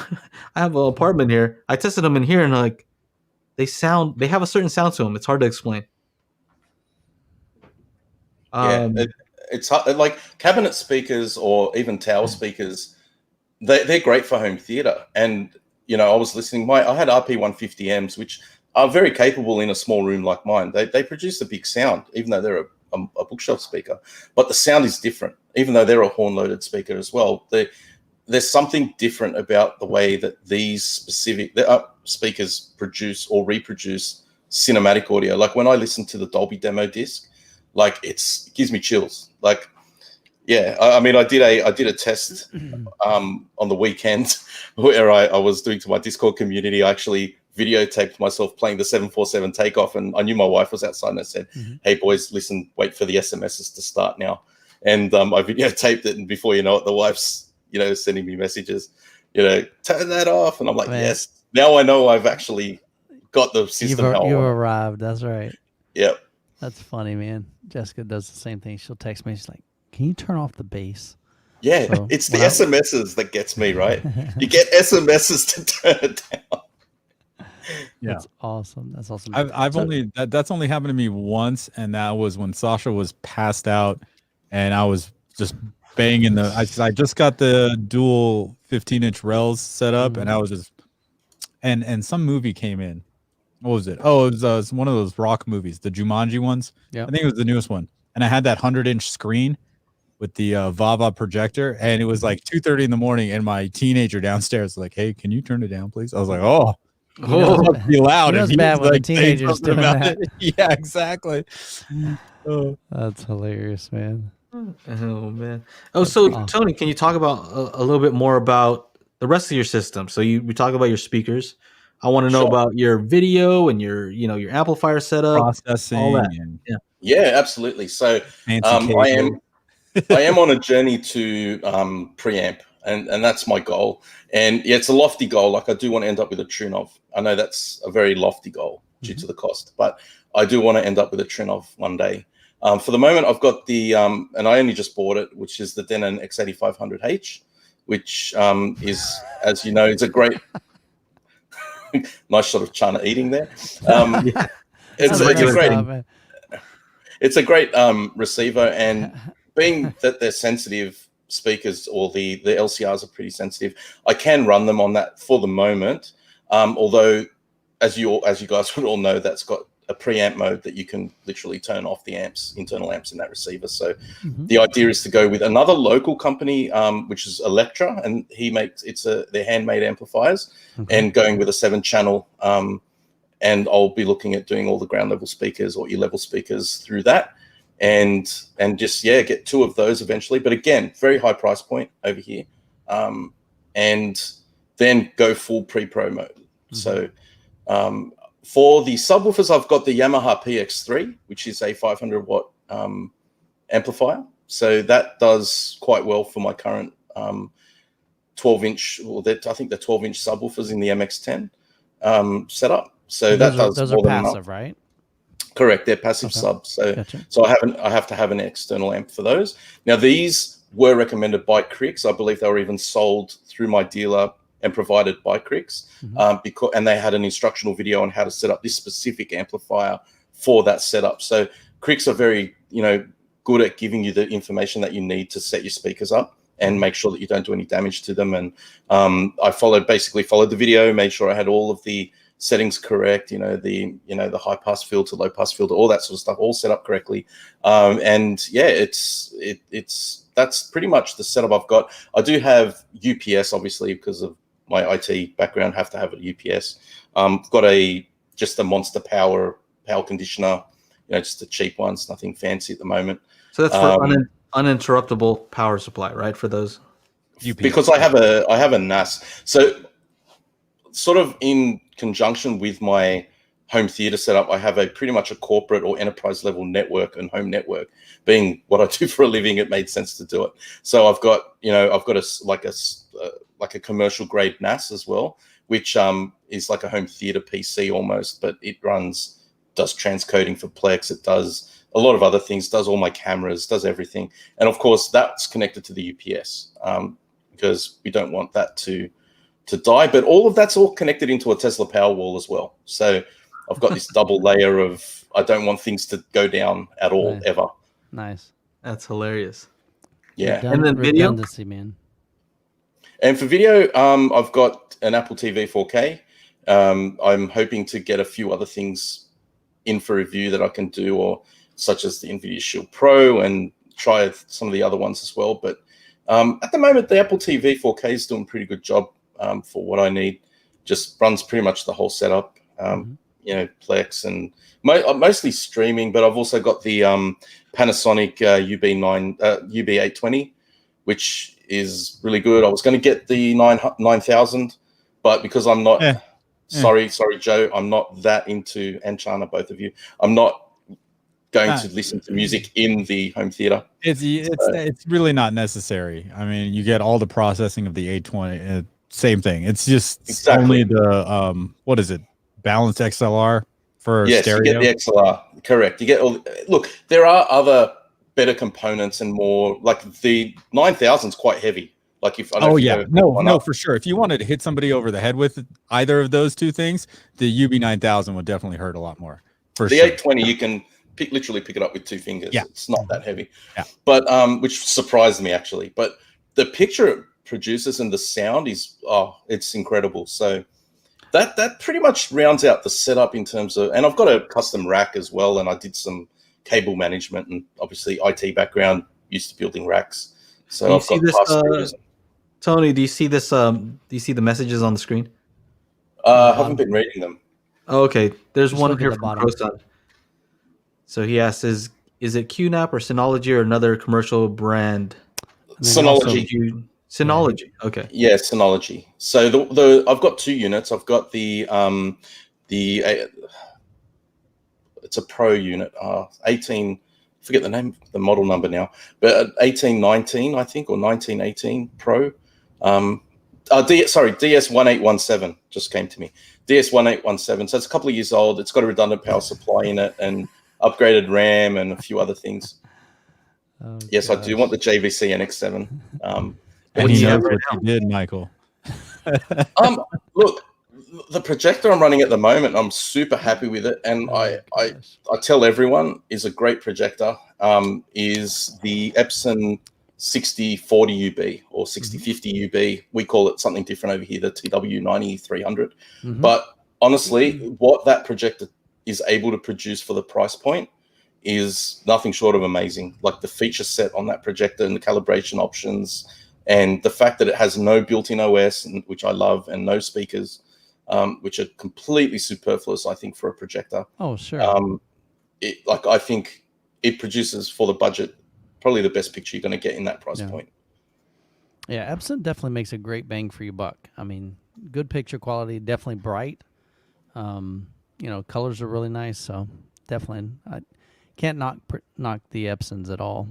have an apartment here. I tested them in here and like, they have a certain sound to them. It's hard to explain. It's like cabinet speakers or even tower speakers. They're great for home theater. And, I was listening, I had RP150Ms, which are very capable in a small room like mine. They produce a big sound, even though they're a bookshelf speaker. But the sound is different, even though they're a horn-loaded speaker as well. There's something different about the way that these specific speakers produce or reproduce cinematic audio. Like when I listen to the Dolby demo disc, like it gives me chills. Like, Yeah, I mean, I did a test on the weekend where I was doing to my Discord community. I actually videotaped myself playing the 747 takeoff, and I knew my wife was outside, and I said, "Hey boys, listen, wait for the SMSs to start now." And I videotaped it, and before you know it, the wife's sending me messages, turn that off, and I'm like, Man. yes, now I know I've actually got the system. You've arrived. That's right. Yep. That's funny, man. Jessica does the same thing. She'll text me. She's like, "Can you turn off the bass?" Yeah, So it's the SMSs that gets me, right? You get SMSs to turn it down. Yeah, that's awesome. That's awesome. I've only that's only happened to me once, and that was when Sasha was passed out, and I was just banging the. I just got the dual 15-inch rails set up, and I was just, and some movie came in. What was it? Oh, it was one of those rock movies, the Jumanji ones. Yeah, I think it was the newest one, and I had that 100-inch screen with the Vava projector, and it was like 2:30 in the morning, and my teenager downstairs was like, "Hey, can you turn it down, please?" I was like, "Oh, it must be loud." You know And it's he bad was when a like saying teenager's something doing about that. it. Yeah, exactly. Oh. That's hilarious, man. Oh man. Oh, so Tony, can you talk about a little bit more about the rest of your system? So we talk about your speakers. I want to know about your video and your amplifier setup, processing, all that. and Yeah, absolutely. So I am on a journey to preamp, and that's my goal. And yeah, it's a lofty goal. Like, I do want to end up with a Trinov. I know that's a very lofty goal due to the cost, but I do want to end up with a Trinov one day. For the moment, I've got the and I only just bought it, which is the Denon X8500H, which is, as you know, it's a great nice shot of Chana eating there. It's a great receiver, and being that they're sensitive speakers, or the LCRs are pretty sensitive, I can run them on that for the moment. Although, as you guys would all know, that's got a preamp mode that you can literally turn off the internal amps in that receiver. So the idea is to go with another local company, which is Electra, and they're handmade amplifiers, and going with a 7-channel. And I'll be looking at doing all the ground level speakers or ear level speakers through that, and just get 2 of those eventually. But again, very high price point over here, and then go full pre-pro mode. So for the subwoofers, I've got the Yamaha PX3, which is a 500 watt amplifier. So that does quite well for my current 12-inch, I think the 12-inch subwoofers in the MX10 setup. So those are passive, right? Correct. They're passive subs. So I have to have an external amp for those. Now, these were recommended by Crix. I believe they were even sold through my dealer and provided by Crix, and they had an instructional video on how to set up this specific amplifier for that setup. So Crix are very, good at giving you the information that you need to set your speakers up and make sure that you don't do any damage to them. And I followed the video, made sure I had all of the settings correct, the high pass filter, low pass filter, all that sort of stuff, all set up correctly. That's pretty much the setup I've got. I do have UPS, obviously, because of my IT background, have to have a UPS. Got just a Monster power conditioner, just the cheap ones, nothing fancy at the moment. So that's for uninterruptible power supply, right? For those UPS. Because I have a NAS. So sort of in conjunction with my home theater setup, I have pretty much a corporate or enterprise level network and home network. Being what I do for a living, it made sense to do it. So I've got a commercial grade NAS as well, which is like a home theater PC almost, but it does transcoding for Plex. It does a lot of other things, does all my cameras, does everything. And of course that's connected to the UPS because we don't want that to die, but all of that's all connected into a Tesla Powerwall as well. So I've got this double layer of, I don't want things to go down at all, ever. Nice. That's hilarious. Yeah. And then video? Redundancy, man. And for video, I've got an Apple TV 4K. I'm hoping to get a few other things in for review that I can do, or such as the NVIDIA Shield Pro, and try some of the other ones as well. But at the moment, the Apple TV 4K is doing a pretty good job for what I need. Just runs pretty much the whole setup. Plex, and mostly streaming. But I've also got the Panasonic UB820, which is really good. I was going to get the 9000, but because I'm not, sorry, Joe, I'm not that into, and Chana, both of you, I'm not going to listen to music in the home theater. It's really not necessary. I mean, you get all the processing of the 820. Same thing. It's just only the what is it? Balanced XLR for stereo. You get the XLR. Correct. You get look. There are other better components and more. Like the 9000 is quite heavy. Like if no, for sure. If you wanted to hit somebody over the head with either of those two things, the UB9000 would definitely hurt a lot more. For the sure. 820, you can literally pick it up with two fingers. Yeah. It's not that heavy. Yeah. But which surprised me actually. But the picture it produces and the sound is it's incredible. So that pretty much rounds out the setup in terms of, and I've got a custom rack as well, and I did some cable management and obviously IT background, used to building racks. So I've got this, Tony, do you see this? Do you see the messages on the screen? I haven't been reading them. Oh, okay. There's Just one here from Croson. So he asks, is it QNAP or Synology or another commercial brand? Synology. Synology. Okay. Yeah, Synology. So the I've got two units. I've got the it's a Pro unit, 18. Forget the name, the model number now, but 1819, I think, or 1918 Pro. DS1817 just came to me. DS1817. So it's a couple of years old. It's got a redundant power supply in it and upgraded RAM and a few other things. Yes, gosh. I do want the JVC NX7. And he knows what you did, Michael. Look, the projector I'm running at the moment, I'm super happy with it, and I tell everyone is a great projector. Is the Epson 6040 UB or 6050 UB? We call it something different over here, the TW9300. But honestly, what that projector is able to produce for the price point is nothing short of amazing. Like the feature set on that projector and the calibration options, and the fact that it has no built-in OS, which I love, and no speakers, which are completely superfluous, I think, for a projector. Oh, sure. I think it produces for the budget probably the best picture you're going to get in that price point. Yeah, Epson definitely makes a great bang for your buck. I mean, good picture quality, definitely bright. Colors are really nice, so definitely I can't knock the Epsons at all.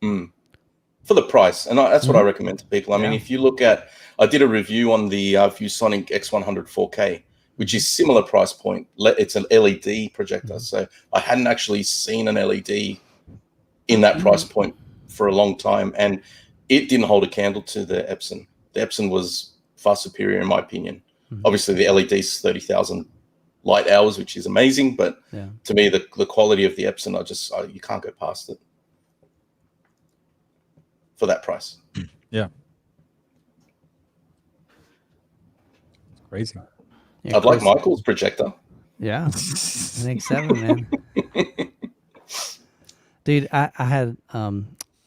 For the price, and that's what I recommend to people. I mean, if you look at, I did a review on the ViewSonic X100 4K, which is similar price point. It's an LED projector, so I hadn't actually seen an LED in that price point for a long time, and it didn't hold a candle to the Epson. The Epson was far superior in my opinion. Obviously, the LED is 30,000 light hours, which is amazing, but to me, the quality of the Epson, you can't go past it for that price. Yeah. It's crazy. Yeah, I'd like Michael's projector. Yeah. NX7, man. Dude, I had a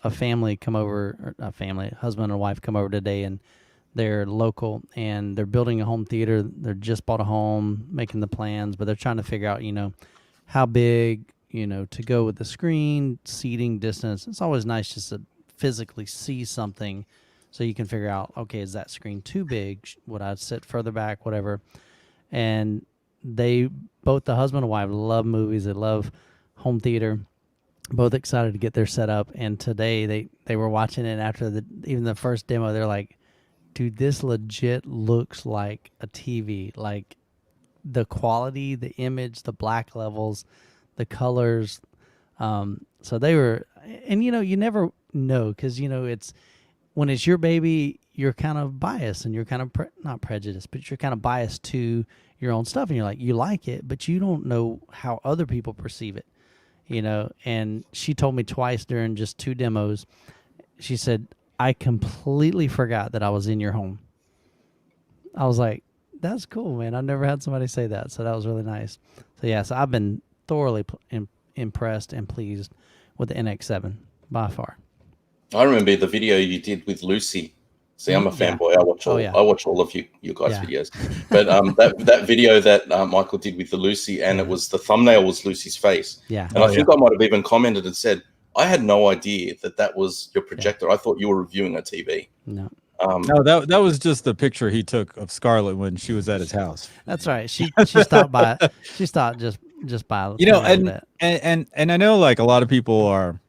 family come over, or a family, husband and wife come over today, and they're local, and they're building a home theater. They're just bought a home, making the plans, but they're trying to figure out, how big, to go with the screen, seating, distance. It's always nice just to physically see something so you can figure out, okay, is that screen too big? Would I sit further back, whatever? And both the husband and wife love movies. They love home theater. Both excited to get their set up. And today they were watching it after even the first demo. They're like, dude, this legit looks like a TV. Like the quality, the image, the black levels, the colors. So they were, and you never know, because it's when it's your baby, you're kind of biased, and you're kind of not prejudiced, but you're kind of biased to your own stuff, and you're like, you like it, but you don't know how other people perceive it, And she told me twice during just 2 demos, she said, I completely forgot that I was in your home. I was like, that's cool, man. I've never had somebody say that, so that was really nice. So I've been thoroughly impressed and pleased with the NX7 by far. I remember the video you did with Lucy See, I'm a Yeah. fanboy. I watch all of you guys' videos. But that video that Michael did with the Lucy, and it was the thumbnail was Lucy's face. Yeah. And I think I might have even commented and said, I had no idea that was your projector. I thought you were reviewing a TV. No. No, that was just the picture he took of Scarlett when she was at his house. That's right. She stopped by. She stopped just by. And I know like a lot of people are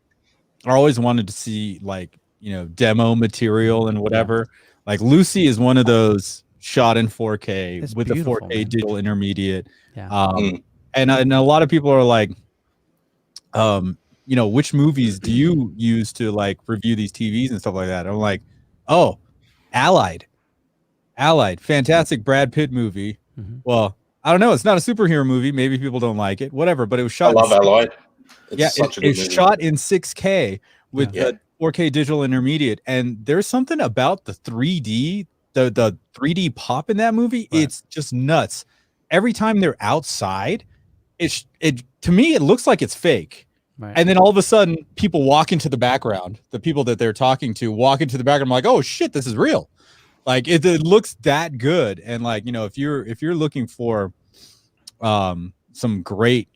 always wanted to see like demo material and whatever. Like Lucy is one of those shot in 4K It's with beautiful, the 4K man. digital intermediate. Yeah. And a lot of people are like, which movies do you use to like review these TVs and stuff like that? I'm like, oh, Allied, fantastic Brad Pitt movie. Mm-hmm. Well, I don't know. It's not a superhero movie. Maybe people don't like it. Whatever. But it was shot. I love Allied. It's such a good it's movie. shot in 6K with the 4K digital intermediate, and there's something about the 3D, the 3D pop in that movie. Right. It's just nuts. Every time they're outside, it to me it looks like it's fake. Right. And then all of a sudden, people walk into the background. The people that they're talking to walk into the background. I'm like, oh shit, this is real. Like it looks that good. And like if you're looking for some great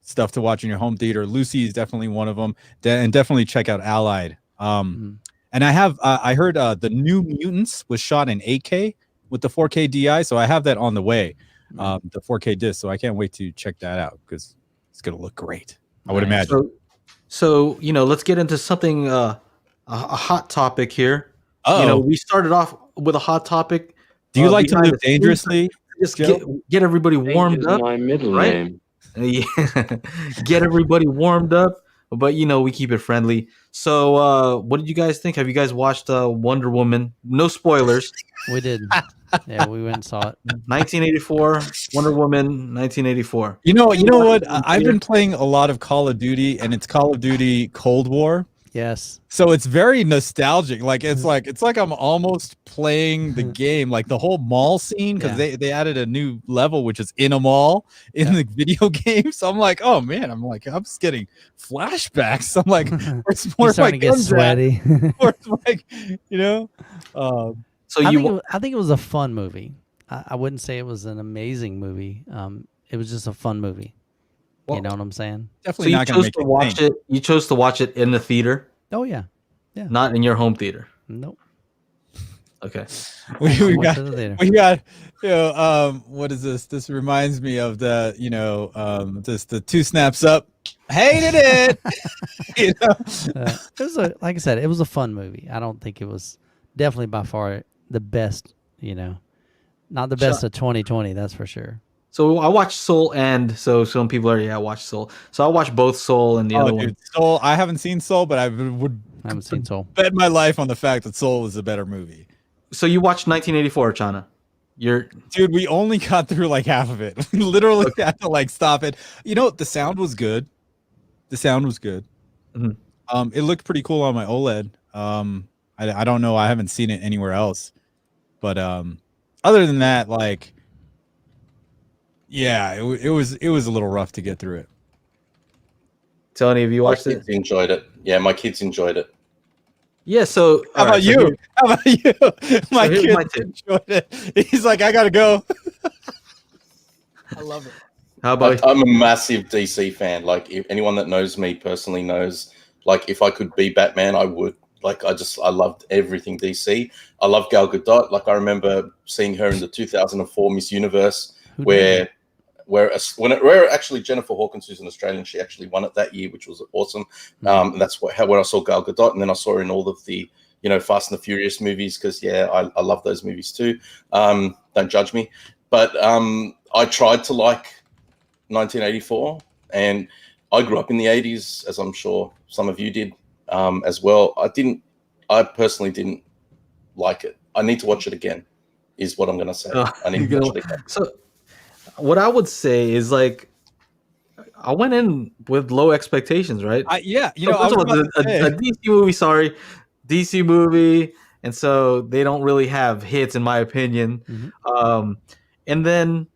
stuff to watch in your home theater, Lucy is definitely one of them. And definitely check out Allied. And I heard the New Mutants was shot in 8K with the 4K DI, so I have that on the way, the 4K disc. So I can't wait to check that out because it's gonna look great. I would imagine. So let's get into something a hot topic here. Oh, we started off with a hot topic. Do you like to live dangerously? Just get everybody warmed up. My middle right? name. Get everybody warmed up, but we keep it friendly. So, what did you guys think? Have you guys watched Wonder Woman? No spoilers. We did. Yeah, we went and saw it. 1984, Wonder Woman, 1984. You know what? I've been playing a lot of Call of Duty, and it's Call of Duty Cold War. Yes. So it's very nostalgic. Like it's like I'm almost playing the game, like the whole mall scene, because they added a new level which is in a mall in the video game. So I'm like, oh man, I'm just getting flashbacks. I'm like, we're starting to get sweaty. Or it's like, So I think it was a fun movie. I wouldn't say it was an amazing movie. It was just a fun movie. Well, you know what I'm saying? So Definitely you not going chose to watch it. You chose to watch it in the theater. Oh yeah. Not in your home theater. Nope. Okay. We got what is this? This reminds me of the the 2 snaps up. Hated it. It was like I said, it was a fun movie. I don't think it was definitely by far the best. Not the best of 2020. That's for sure. So I watched Soul, and so some people are I watched Soul. So I watched both Soul and the other one. Soul. I haven't seen Soul, but I haven't seen Soul. Bet my life on the fact that Soul is a better movie. So you watched 1984, Chana. Dude, we only got through like half of it. We literally had to like stop it. The sound was good. Mm-hmm. It looked pretty cool on my OLED. I don't know. I haven't seen it anywhere else. But other than that, like, yeah, it was a little rough to get through it. Tony, have you watched it? Enjoyed it. Yeah, my kids enjoyed it. Yeah, so how about you? My kids enjoyed it. He's like, I gotta go. I love it. How about I'm a massive DC fan. Like, if anyone that knows me personally knows, like, if I could be Batman, I would. Like, I loved everything DC. I love Gal Gadot. Like, I remember seeing her in the 2004 Miss Universe, where actually Jennifer Hawkins, who's an Australian, she actually won it that year, which was awesome. And that's where I saw Gal Gadot, and then I saw her in all of the Fast and the Furious movies, because I love those movies too. Don't judge me, but I tried to like 1984, and I grew up in the 80s, as I'm sure some of you did as well. I personally didn't like it. I need to watch it again, is what I'm going to say. I need to watch it again. So what I would say is, like, I went in with low expectations, right? A DC movie, and so they don't really have hits, in my opinion. Mm-hmm. And then,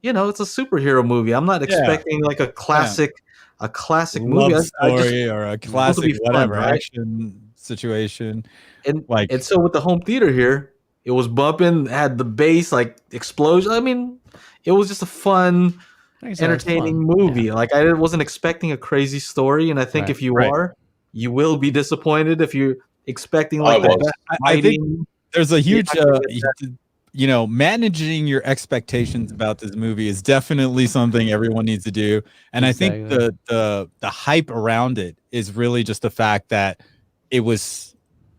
it's a superhero movie. I'm not expecting like a classic love movie. Story or a classic whatever, fun, right? action situation. And Like, and so with the home theater here, it was bumping, had the bass like explosion. I mean, it was just a fun, Like I said, it's entertaining fun. movie. Yeah. Like I wasn't expecting a crazy story, and I think Right. if you Right. are, you will be disappointed if you're expecting I like the was. best I think fighting. there's a huge, not gonna get managing your expectations about this movie is definitely something everyone needs to do. And I think Exactly. the hype around it is really just the fact that it was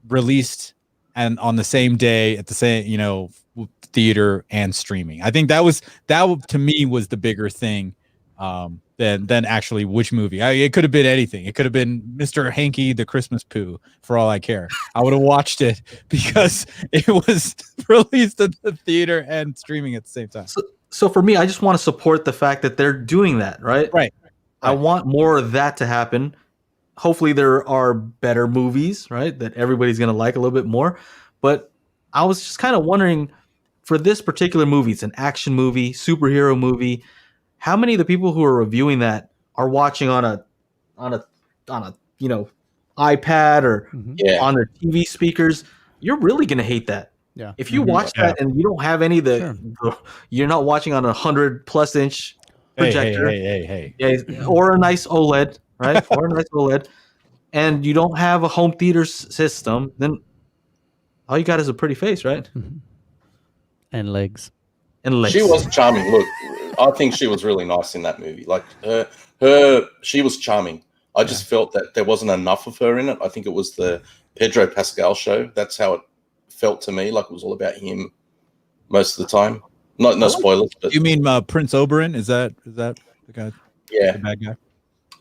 released and on the same day at the same, theater and streaming. I think to me was the bigger thing than actually which movie. It could have been anything. It could have been Mr. Hanky the Christmas Poo for all I care. I would have watched it because it was released at the theater and streaming at the same time. So for me, I just want to support the fact that they're doing that, right? Right. I want more of that to happen. Hopefully there are better movies, right? That everybody's going to like a little bit more. But I was just kind of wondering for this particular movie, it's an action movie, superhero movie. How many of the people who are reviewing that are watching on a iPad or Yeah. on their TV speakers? You're really going to hate that. Yeah. If you watch that and you don't have any of you're not watching on a 100+ inch projector, Hey. yeah, or a nice OLED, right? Or a nice OLED, and you don't have a home theater system, then all you got is a pretty face, right? And legs. And legs. She was charming. Look, I think she was really nice in that movie. Like she was charming. I just felt that there wasn't enough of her in it. I think it was the Pedro Pascal show. That's how it felt to me. Like it was all about him most of the time. No spoilers. But You mean Prince Oberyn? Is that the guy? yeah, The bad guy?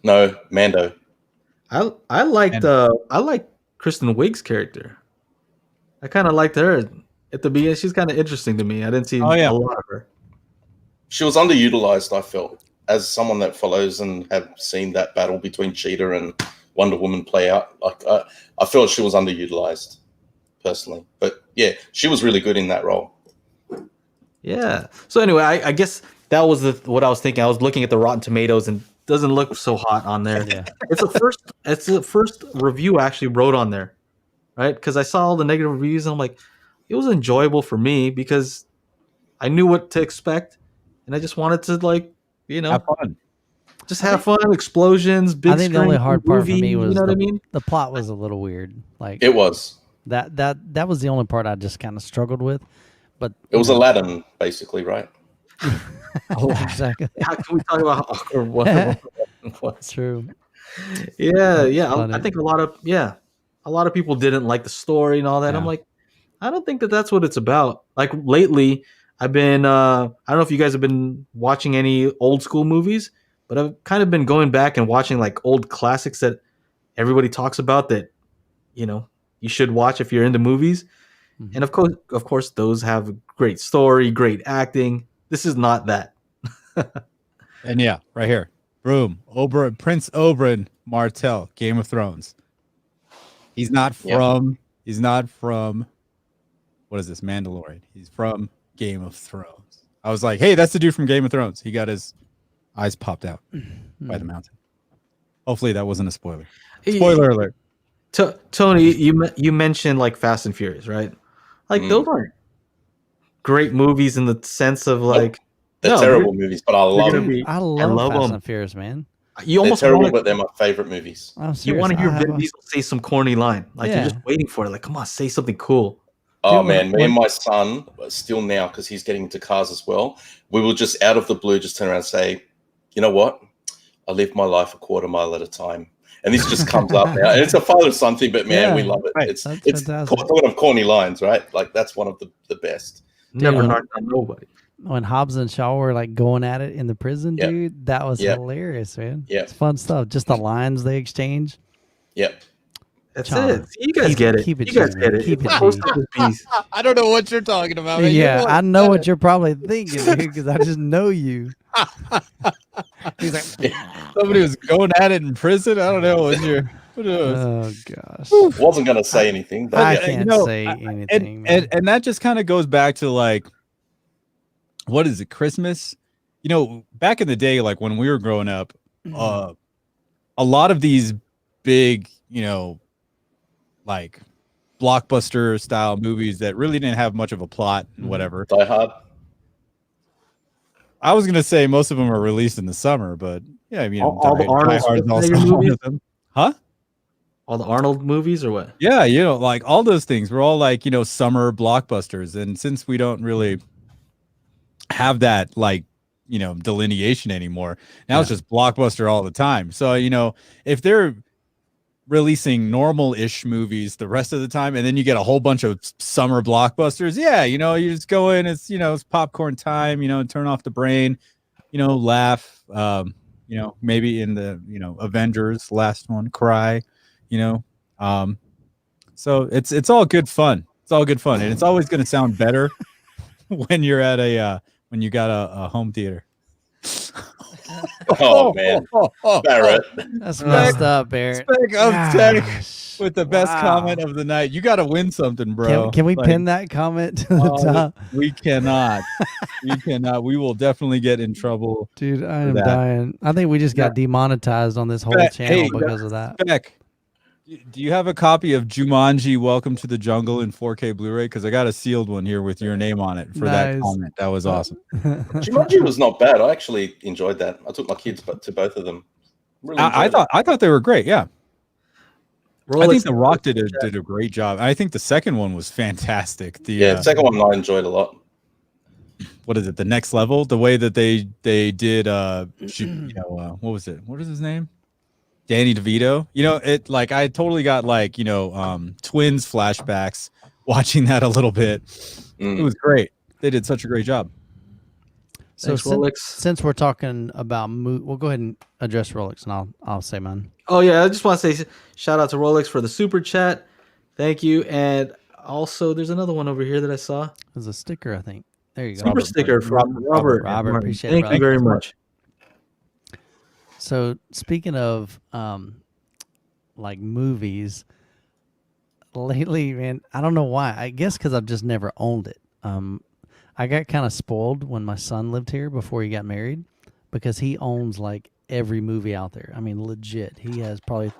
no, Mando. I liked Kristen Wiig's character. I kind of liked her at the beginning. She's kind of interesting to me. I didn't see a lot of her. She was underutilized, I felt, as someone that follows and have seen that battle between Cheetah and Wonder Woman play out. Like I felt she was underutilized personally, but yeah, she was really good in that role. Yeah. So anyway, I guess that was what I was thinking. I was looking at the Rotten Tomatoes and it doesn't look so hot on there. Yeah. It's the first review I actually wrote on there, right? Because I saw all the negative reviews and I'm like, it was enjoyable for me because I knew what to expect and I just wanted to Have fun. just have fun, explosions, big I think the only screen hard part for movie, me was you know what I mean? the plot was a little weird. Like It was. that was the only part I just kind of struggled with. But It was Aladdin, basically, right? exactly. How can we talk about how awkward what was? True. Yeah. funny. I think a lot of people didn't like the story and all that. Yeah. I'm like, I don't think that's what it's about. Like lately, I've been I don't know if you guys have been watching any old school movies, but I've kind of been going back and watching like old classics that everybody talks about that you should watch if you're into movies. Mhm. And of course, those have great story, great acting. This is not that. And yeah, right here. Boom. Prince Oberyn Martell, Game of Thrones. He's not from what is this? Mandalorian. He's from Game of Thrones. I was like, hey, that's the dude from Game of Thrones. He got his eyes popped out by the mountain. Hopefully that wasn't a spoiler. Spoiler alert. Tony, you mentioned like Fast and Furious, right? Like those aren't great movies in the sense of like They're terrible movies, but I love them. I love Fast them. and Furious, man. You They're almost terrible, but they're my favorite movies. I'm you serious. want to hear I have Vin Diesel say some corny line, like Yeah. you're just waiting for it. Like, come on, say something cool. Oh Dude, man, me and my son, still now, because he's getting into cars as well, we will just out of the blue just turn around and say, you know what? I live my life a quarter mile at a time. And this just comes up now. And it's a father-son thing, but man, we love it. Right. It's fantastic. talking of corny lines, right? Like that's one of the best. Never Dude, knocked on nobody. when Hobbs and Shaw were like going at it in the prison, Yep. dude, that was Yep. hilarious, man. Yep. It's fun stuff. Just the lines they exchange. Yep. That's John, it. See, you guys keep get it- it. keep it You guys G, get man. it. Keep it It's G. supposed to be. I don't know what you're talking about. Man. Yeah, I know what you're probably thinking, dude, because I just know you. He's like, Somebody was going at it in prison. I don't know. What was oh gosh, Wasn't gonna say anything, but I yeah. can't say anything, man. and that just kind of goes back to like, what is it? Christmas? Back in the day, like when we were growing up, a lot of these big, like blockbuster style movies that really didn't have much of a plot and whatever. Die Hard. I was gonna say most of them are released in the summer, but yeah, you know, All the Arnold Hard's also Schwarzenegger one movies? of them. Huh? All the Arnold movies or what? Yeah, you know, like all those things were all like, you know, summer blockbusters. And since we don't really have that like, you know, delineation anymore, now it's just blockbuster all the time. So, you know, if they're releasing normal-ish movies the rest of the time, and then you get a whole bunch of summer blockbusters, yeah, you know, you just go in, it's, you know, it's popcorn time, you know, turn off the brain, you know, laugh, you know, maybe in the, you know, Avengers last one, cry, you know. So it's all good fun. It's all good fun, and it's always going to sound better when you're at a when you got a home theater. Oh man, Barrett. That's messed up, Barrett. Speck of tech Gosh. with the best Wow. comment of the night. You got to win something, bro. Can we Like, pin that comment to the top? We cannot. We cannot. We will definitely get in trouble. Dude, I am that. dying. I think we just got demonetized on this whole Speck, channel hey, because of that. Speck, do you have a copy of Jumanji Welcome to the Jungle in 4K Blu-ray? Because I got a sealed one here with your name on it for that Nice. comment. That was awesome. Jumanji was not bad. I actually enjoyed that. I took my kids to both of them. Really I enjoyed thought they were great. Yeah, I think Rolex, The Rock did a great job. I think the second one was fantastic. The the second one I enjoyed a lot. what is it? The Next Level. The way that they did you know, what was it? What is his name? Danny DeVito. You know, it like I totally got like, you know, twins flashbacks watching that a little bit. It was great. They did such a great job. So Thanks, Rolex. since we're talking about we'll go ahead and address Rolex, and I'll say mine. Oh yeah, I just want to say shout out to Rolex for the super chat. Thank you. And also there's another one over here that I saw. There's a sticker, I think. There you go. Super sticker from Robert. Robert, Martin. appreciate it, Thank you brother. very much. So speaking of like movies, lately, man, I don't know why. I guess because I've just never owned it. I got kind of spoiled when my son lived here before he got married, because he owns like every movie out there. I mean, legit. He has probably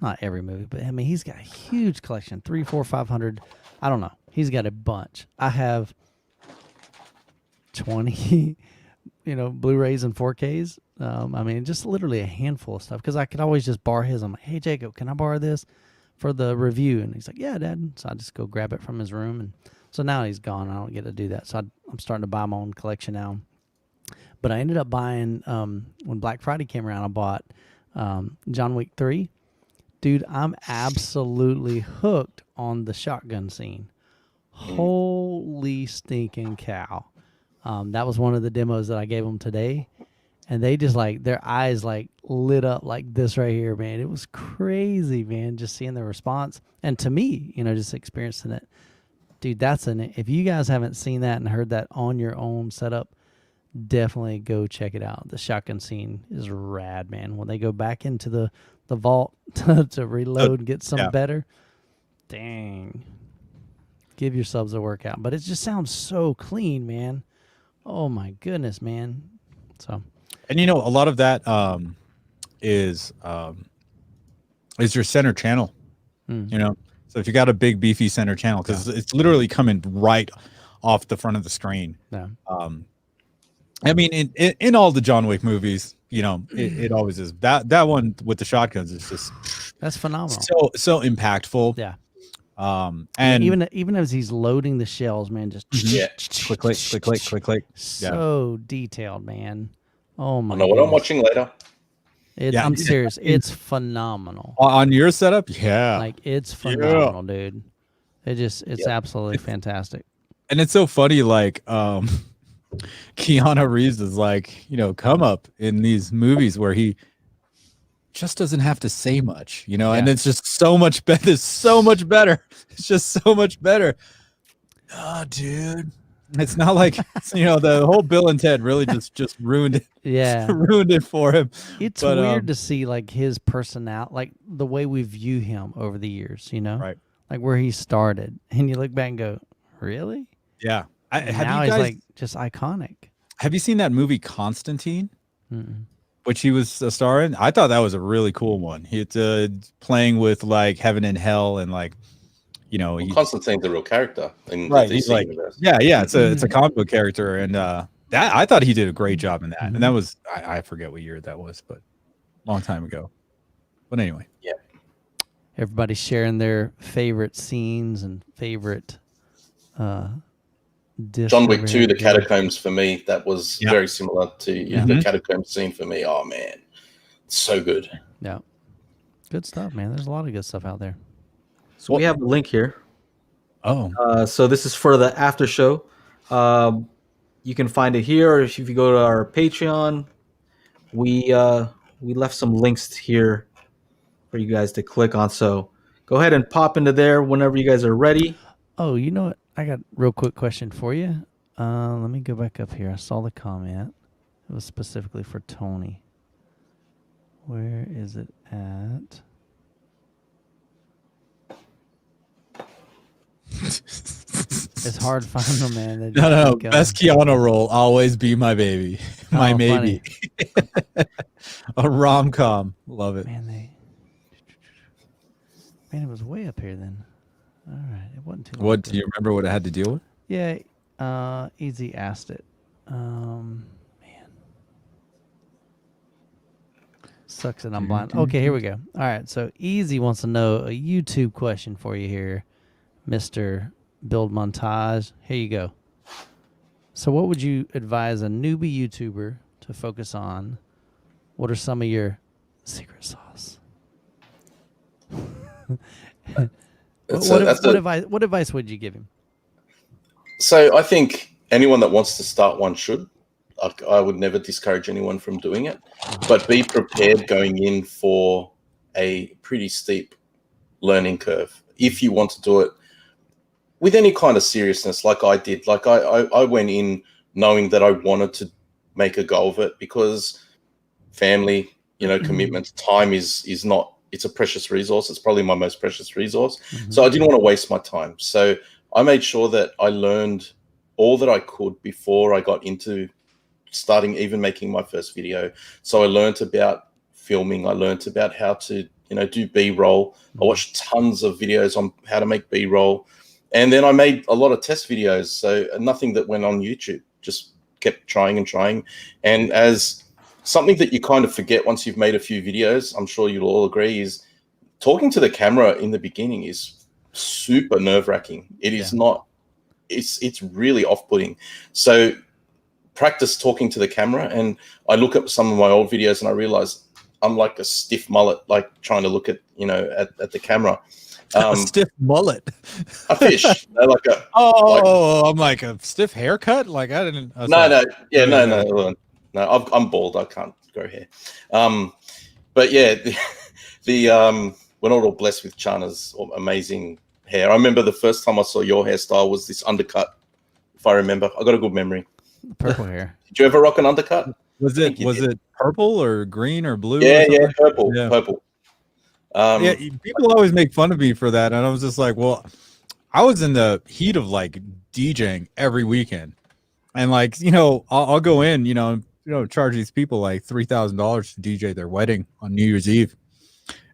not every movie, but I mean, he's got a huge collection, 300, 400, 500. I don't know. He's got a bunch. I have 20, you know, Blu-rays and 4Ks. I mean, just literally a handful of stuff, because I could always just borrow his. I'm like, hey, Jacob, can I borrow this for the review? And he's like, yeah, Dad. So I just go grab it from his room. And so now he's gone. I don't get to do that. So I'm starting to buy my own collection now. But I ended up buying, when Black Friday came around, I bought John Wick 3. Dude, I'm absolutely hooked on the shotgun scene. Holy stinking cow. That was one of the demos that I gave them today. And they just like, their eyes like lit up like this right here, man. It was crazy, man, just seeing the response. And to me, you know, just experiencing it. Dude, if you guys haven't seen that and heard that on your own setup, definitely go check it out. The shotgun scene is rad, man. When they go back into the vault to reload and get some better, dang. Give yourselves a workout. But it just sounds so clean, man. Oh my goodness, man. So, and you know, a lot of that is your center channel. You know, so if you got a big beefy center channel, because it's literally coming right off the front of the screen. yeah. I mean, in all the John Wick movies, you know, it always is. That one with the shotguns is just That's phenomenal. so impactful. Yeah. And even as he's loading the shells, man, just click, click, click, click, click, click. so detailed, man. Oh my! I know what I'm watching later. I'm serious. It's phenomenal. On your setup, yeah, Like it's phenomenal, dude. It's absolutely fantastic. And it's so funny, like Keanu Reeves is like, you know, come up in these movies where he just doesn't have to say much, you know, and it's just so much better. It's so much better. It's just so much better. Oh, dude. It's not like, you know, the whole Bill and Ted really just ruined it. Yeah. Ruined it for him. It's weird to see like his personality, like the way we view him over the years, you know? Right. Like where he started. And you look back and go, really? Yeah. Now he's like just iconic. Have you seen that movie Constantine? Mm-mm. which he was a star in. I thought that was a really cool one. It's playing with like heaven and hell, and like, you know, Well, Constantine's a real character in right. the He's DC like, universe. yeah. It's a comic book character, and that I thought he did a great job in that. Mhm. And that was I forget what year that was, but long time ago. But anyway, Yeah. Everybody's sharing their favorite scenes and favorite discs John they Wick ever 2, had the to do. Catacombs for me, that was Yeah. very similar to Yeah. the Catacombs scene for me. Oh man, so good. Yeah. Good stuff, man. There's a lot of good stuff out there. So we have a link here. oh, So this is for the after show. You can find it here, or if you go to our Patreon, we left some links here for you guys to click on. So go ahead and pop into there whenever you guys are ready. Oh, you know what? I got a real quick question for you. Let me go back up here. I saw the comment. It was specifically for Tony. Where is it at? It's hard to find them, man. They just no. keep Best Keanu role always be my baby, my Oh, maybe. A rom com, love it. Man, it was way up here then. All right, it wasn't too long. What ago. do you remember? What it had to deal with? Yeah, Easy asked it. Man, sucks that I'm blind. Okay, here we go. All right, so Easy wants to know a YouTube question for you here, Mr. Build Montage. Here you go. So, what would you advise a newbie YouTuber to focus on? What are some of your secret sauce? What advice would you give him? So I think anyone that wants to start one should. I would never discourage anyone from doing it, but be prepared going in for a pretty steep learning curve if you want to do it with any kind of seriousness, like I did. Like I went in knowing that I wanted to make a go of it because family, commitments, time is not. It's a precious resource. It's probably my most precious resource. Mm-hmm. So I didn't want to waste my time. So I made sure that I learned all that I could before I got into starting even making my first video. So I learned about filming. I learned about how to, do B-roll. I watched tons of videos on how to make B-roll. And then I made a lot of test videos. So nothing that went on YouTube, just kept trying and trying. And as something that you kind of forget once you've made a few videos, I'm sure you'll all agree, is talking to the camera in the beginning is super nerve-wracking. It is not, it's really off-putting. So practice talking to the camera. And I look at some of my old videos and I realize I'm like a stiff mullet, like trying to look at, at the camera. A stiff mullet. A fish. Like a, I'm like a stiff haircut. Like I didn't. No. I'm bald. I can't grow hair. But yeah, we're not all blessed with Chana's amazing hair. I remember the first time I saw your hairstyle was this undercut. If I remember, I got a good memory. Purple hair. Did you ever rock an undercut? Was it purple or green or blue? Yeah, or purple. People always make fun of me for that, and I was just like, well, I was in the heat of like DJing every weekend, and like I'll go in, charge these people like $3,000 to DJ their wedding on New Year's Eve,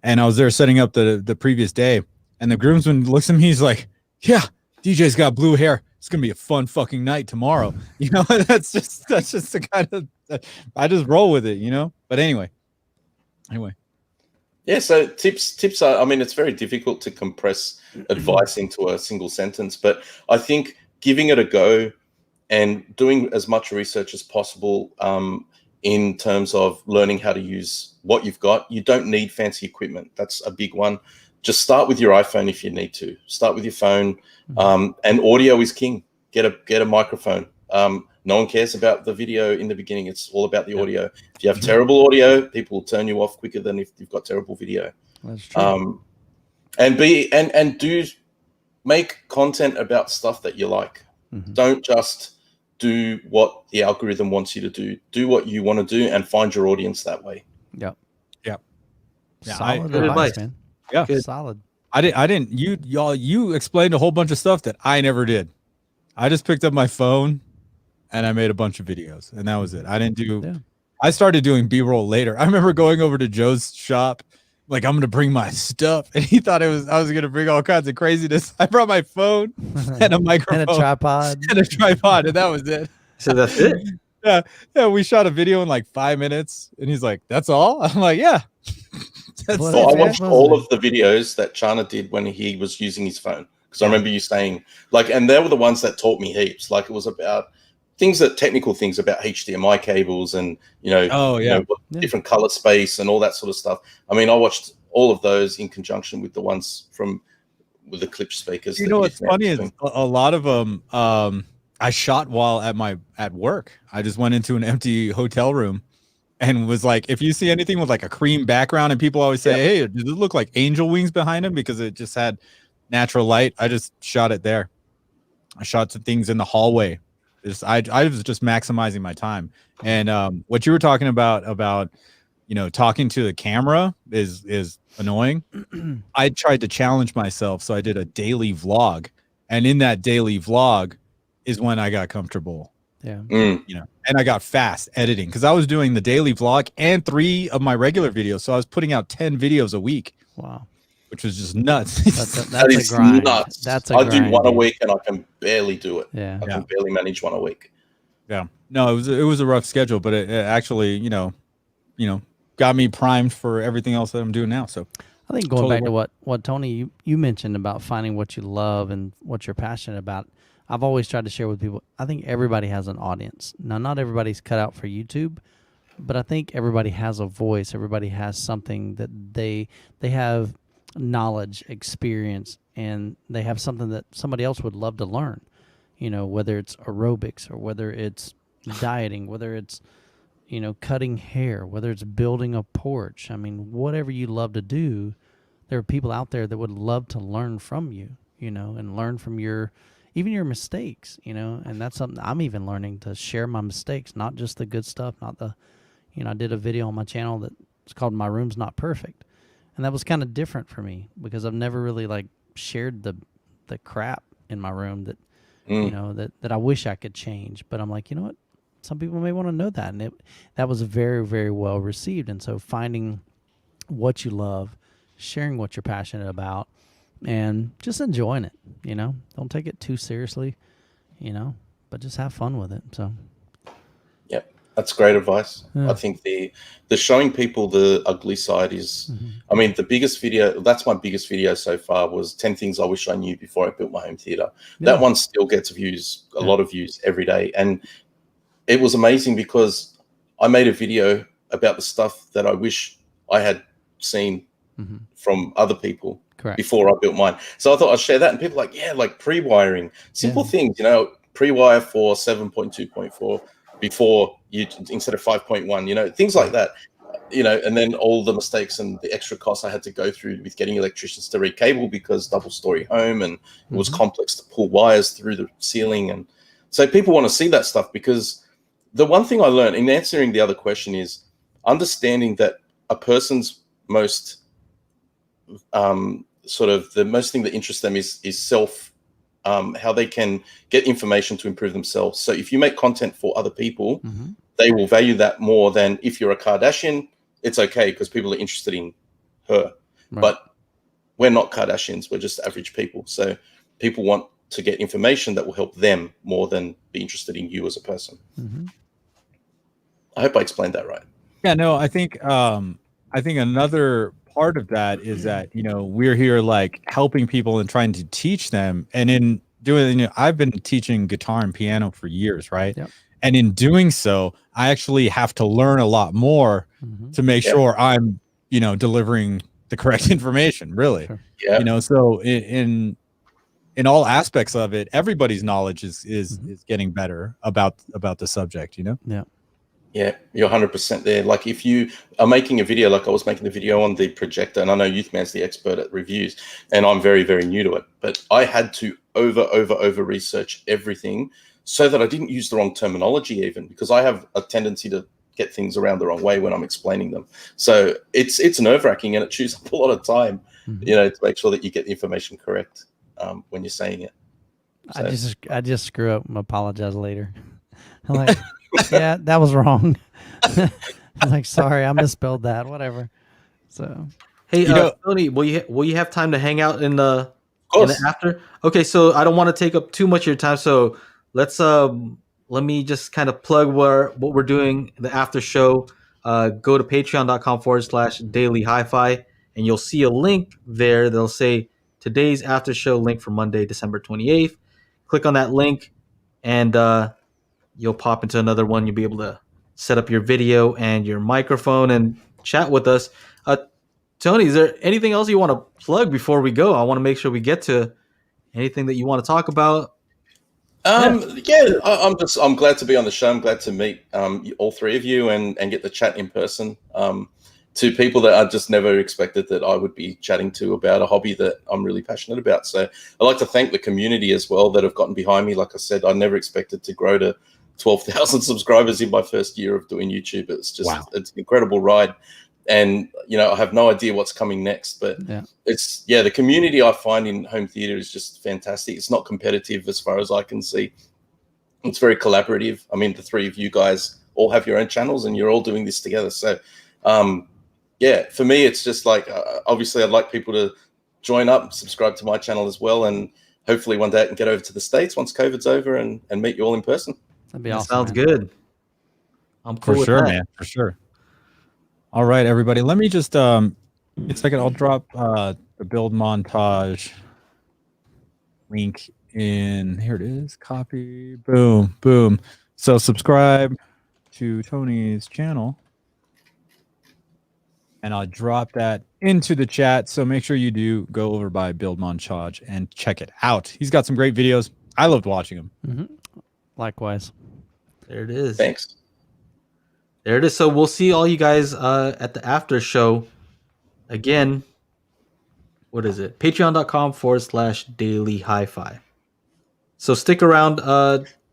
and I was there setting up the previous day, and the groomsman looks at me, he's like, "Yeah, DJ's got blue hair. It's gonna be a fun fucking night tomorrow." That's just the kind of I just roll with it, But anyway. Yeah, so tips are, it's very difficult to compress advice into a single sentence, but I think giving it a go and doing as much research as possible in terms of learning how to use what you've got. You don't need fancy equipment. That's a big one. Just start with your iPhone if you need to. Start with your phone, and audio is king. Get a microphone. No one cares about the video in the beginning. It's all about the audio. If you have terrible audio, people will turn you off quicker than if you've got terrible video. That's true. And do make content about stuff that you like. Mm-hmm. Don't just do what the algorithm wants you to do. Do what you want to do and find your audience that way. Yep. Yeah, Solid good advice, advice. man. Yeah. Good. Solid. I didn't. You explained a whole bunch of stuff that I never did. I just picked up my phone and I made a bunch of videos, and that was it. I didn't do I started doing B-roll later. I remember going over to Joe's shop, like I'm gonna bring my stuff, and he thought I was gonna bring all kinds of craziness. I brought my phone and a microphone and a tripod, and that was it. So that's it. Yeah. We shot a video in like 5 minutes, and he's like, "That's all?" I'm like, "Yeah." That's Well, it, So I man. watched all of the videos that Chana did when he was using his phone, because I remember you saying like, and they were the ones that taught me heaps. Like it was about technical things about HDMI cables and different color space and all that sort of stuff. I mean, I watched all of those in conjunction with the ones with the clip speakers. You know what's funny is a lot of them. I shot while at work. I just went into an empty hotel room and was like, if you see anything with like a cream background, and people always say, "Hey, does it look like angel wings behind him?" because it just had natural light. I just shot it there. I shot some things in the hallway. I was just maximizing my time. And what you were talking about talking to the camera is annoying. I tried to challenge myself, so I did a daily vlog, and in that daily vlog is when I got comfortable. Yeah. And I got fast editing, because I was doing the daily vlog and 3 of my regular videos, so I was putting out 10 videos a week. Wow. Which was just nuts. That is a grind. Nuts. That's a I grind, do one a dude. week, and I can barely do it. Yeah. I can barely manage one a week. Yeah. No, it was a rough schedule, but it actually, got me primed for everything else that I'm doing now. So I think going back to what Tony you mentioned about finding what you love and what you're passionate about, I've always tried to share with people. I think everybody has an audience. Now, not everybody's cut out for YouTube, but I think everybody has a voice. Everybody has something that they have knowledge, experience, and they have something that somebody else would love to learn. Whether it's aerobics or whether it's dieting, whether it's cutting hair, whether it's building a porch. I mean, whatever you love to do, there are people out there that would love to learn from you, and learn from even your mistakes, and that's something I'm even learning, to share my mistakes, not just the good stuff, not the, I did a video on my channel that's called My Room's Not Perfect. And that was kind of different for me, because I've never really like shared the crap in my room that, that I wish I could change. But I'm like, you know what? Some people may want to know that. And that was very, very well received. And so finding what you love, sharing what you're passionate about, and just enjoying it, don't take it too seriously, but just have fun with it. So. Yep. That's great advice. Yeah. I think the showing people the ugly side is, I mean, that's my biggest video so far, was 10 things I wish I knew before I built my home theater. Yeah. That one still gets views, a lot of views every day. And it was amazing because I made a video about the stuff that I wish I had seen from other people before I built mine. So I thought I'd share that, and people are like, like pre-wiring, simple things, pre-wire for 7.2.4 before you, instead of 5.1, things like that, and then all the mistakes and the extra costs I had to go through with getting electricians to recable, because double-story home, and it was complex to pull wires through the ceiling. And so people want to see that stuff, because the one thing I learned in answering the other question is understanding that a person's most the most thing that interests them is self, how they can get information to improve themselves. So if you make content for other people, they will value that more than if you're a Kardashian. It's okay because people are interested in her, but we're not Kardashians. We're just average people. So people want to get information that will help them more than be interested in you as a person. I hope I explained that right. Yeah, no, I think another part of that is that, we're here like helping people and trying to teach them. And in doing, I've been teaching guitar and piano for years, right? Yep. And in doing so, I actually have to learn a lot more to make sure I'm, delivering the correct information, really. Sure. Yeah. So in all aspects of it, everybody's knowledge is getting better about the subject, Yeah. Yeah, you're 100% there. Like if you are making a video, like I was making the video on the projector, and I know Youthman's the expert at reviews, and I'm very, very new to it, but I had to over research everything so that I didn't use the wrong terminology, even because I have a tendency to get things around the wrong way when I'm explaining them. So it's nerve-wracking, and it chews up a lot of time, to make sure that you get the information correct when you're saying it. So. I just screw up and apologize later. I'm like, Yeah, that was wrong. I was like, sorry, I misspelled that. Whatever. So Hey, You know, Tony, will you have time to hang out in the Of course. after? Okay, so I don't want to take up too much of your time, so let's let me just kind of plug what we're doing the after show. Go to patreon.com/daily hi-fi and you'll see a link there that'll say today's after show link for Monday, December 28th. Click on that link and you'll pop into another one. You'll be able to set up your video and your microphone and chat with us. Tony, is there anything else you want to plug before we go? I want to make sure we get to anything that you want to talk about. I'm glad to be on the show. I'm glad to meet all three of you and get the chat in person. To people that I just never expected that I would be chatting to about a hobby that I'm really passionate about. So I'd like to thank the community as well that have gotten behind me. Like I said, I never expected to grow to 12,000 subscribers in my first year of doing YouTube. It's just It's an incredible ride. And, I have no idea what's coming next, but the community I find in home theater is just fantastic. It's not competitive as far as I can see. It's very collaborative. I mean, the three of you guys all have your own channels and you're all doing this together. So, for me, it's just like, obviously I'd like people to join up, subscribe to my channel as well. And hopefully one day I can get over to the States once COVID's over and meet you all in person. that'd be That awesome. sounds Man. good. I'm cool for with sure, that. man. For sure. All right, everybody. Let me just a second. I'll drop the build montage link in. Here it is. Copy. Boom. Boom. So subscribe to Tony's channel. And I'll drop that into the chat. So make sure you do go over by Build Montage and check it out. He's got some great videos. I loved watching him. Mm-hmm. Likewise. There it is. Thanks. There it is. So we'll see all you guys at the after show. Again, what is it? Patreon.com/daily hi-fi. So stick around.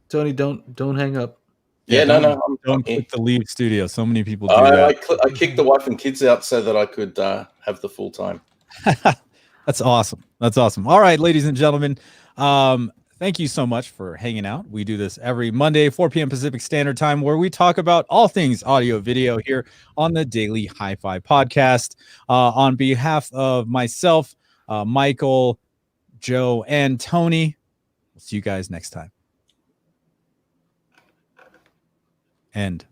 Tony, don't hang up. Don't click the leave studio. So many people do I that. kicked the wife and kids out so that I could have the full time. That's awesome. That's awesome. All right, ladies and gentlemen. Thank you so much for hanging out. We do this every Monday, 4 p.m. Pacific Standard Time, where we talk about all things audio video here on the Daily Hi-Fi Podcast. On behalf of myself, Michael, Joe, and Tony, we'll see you guys next time. End.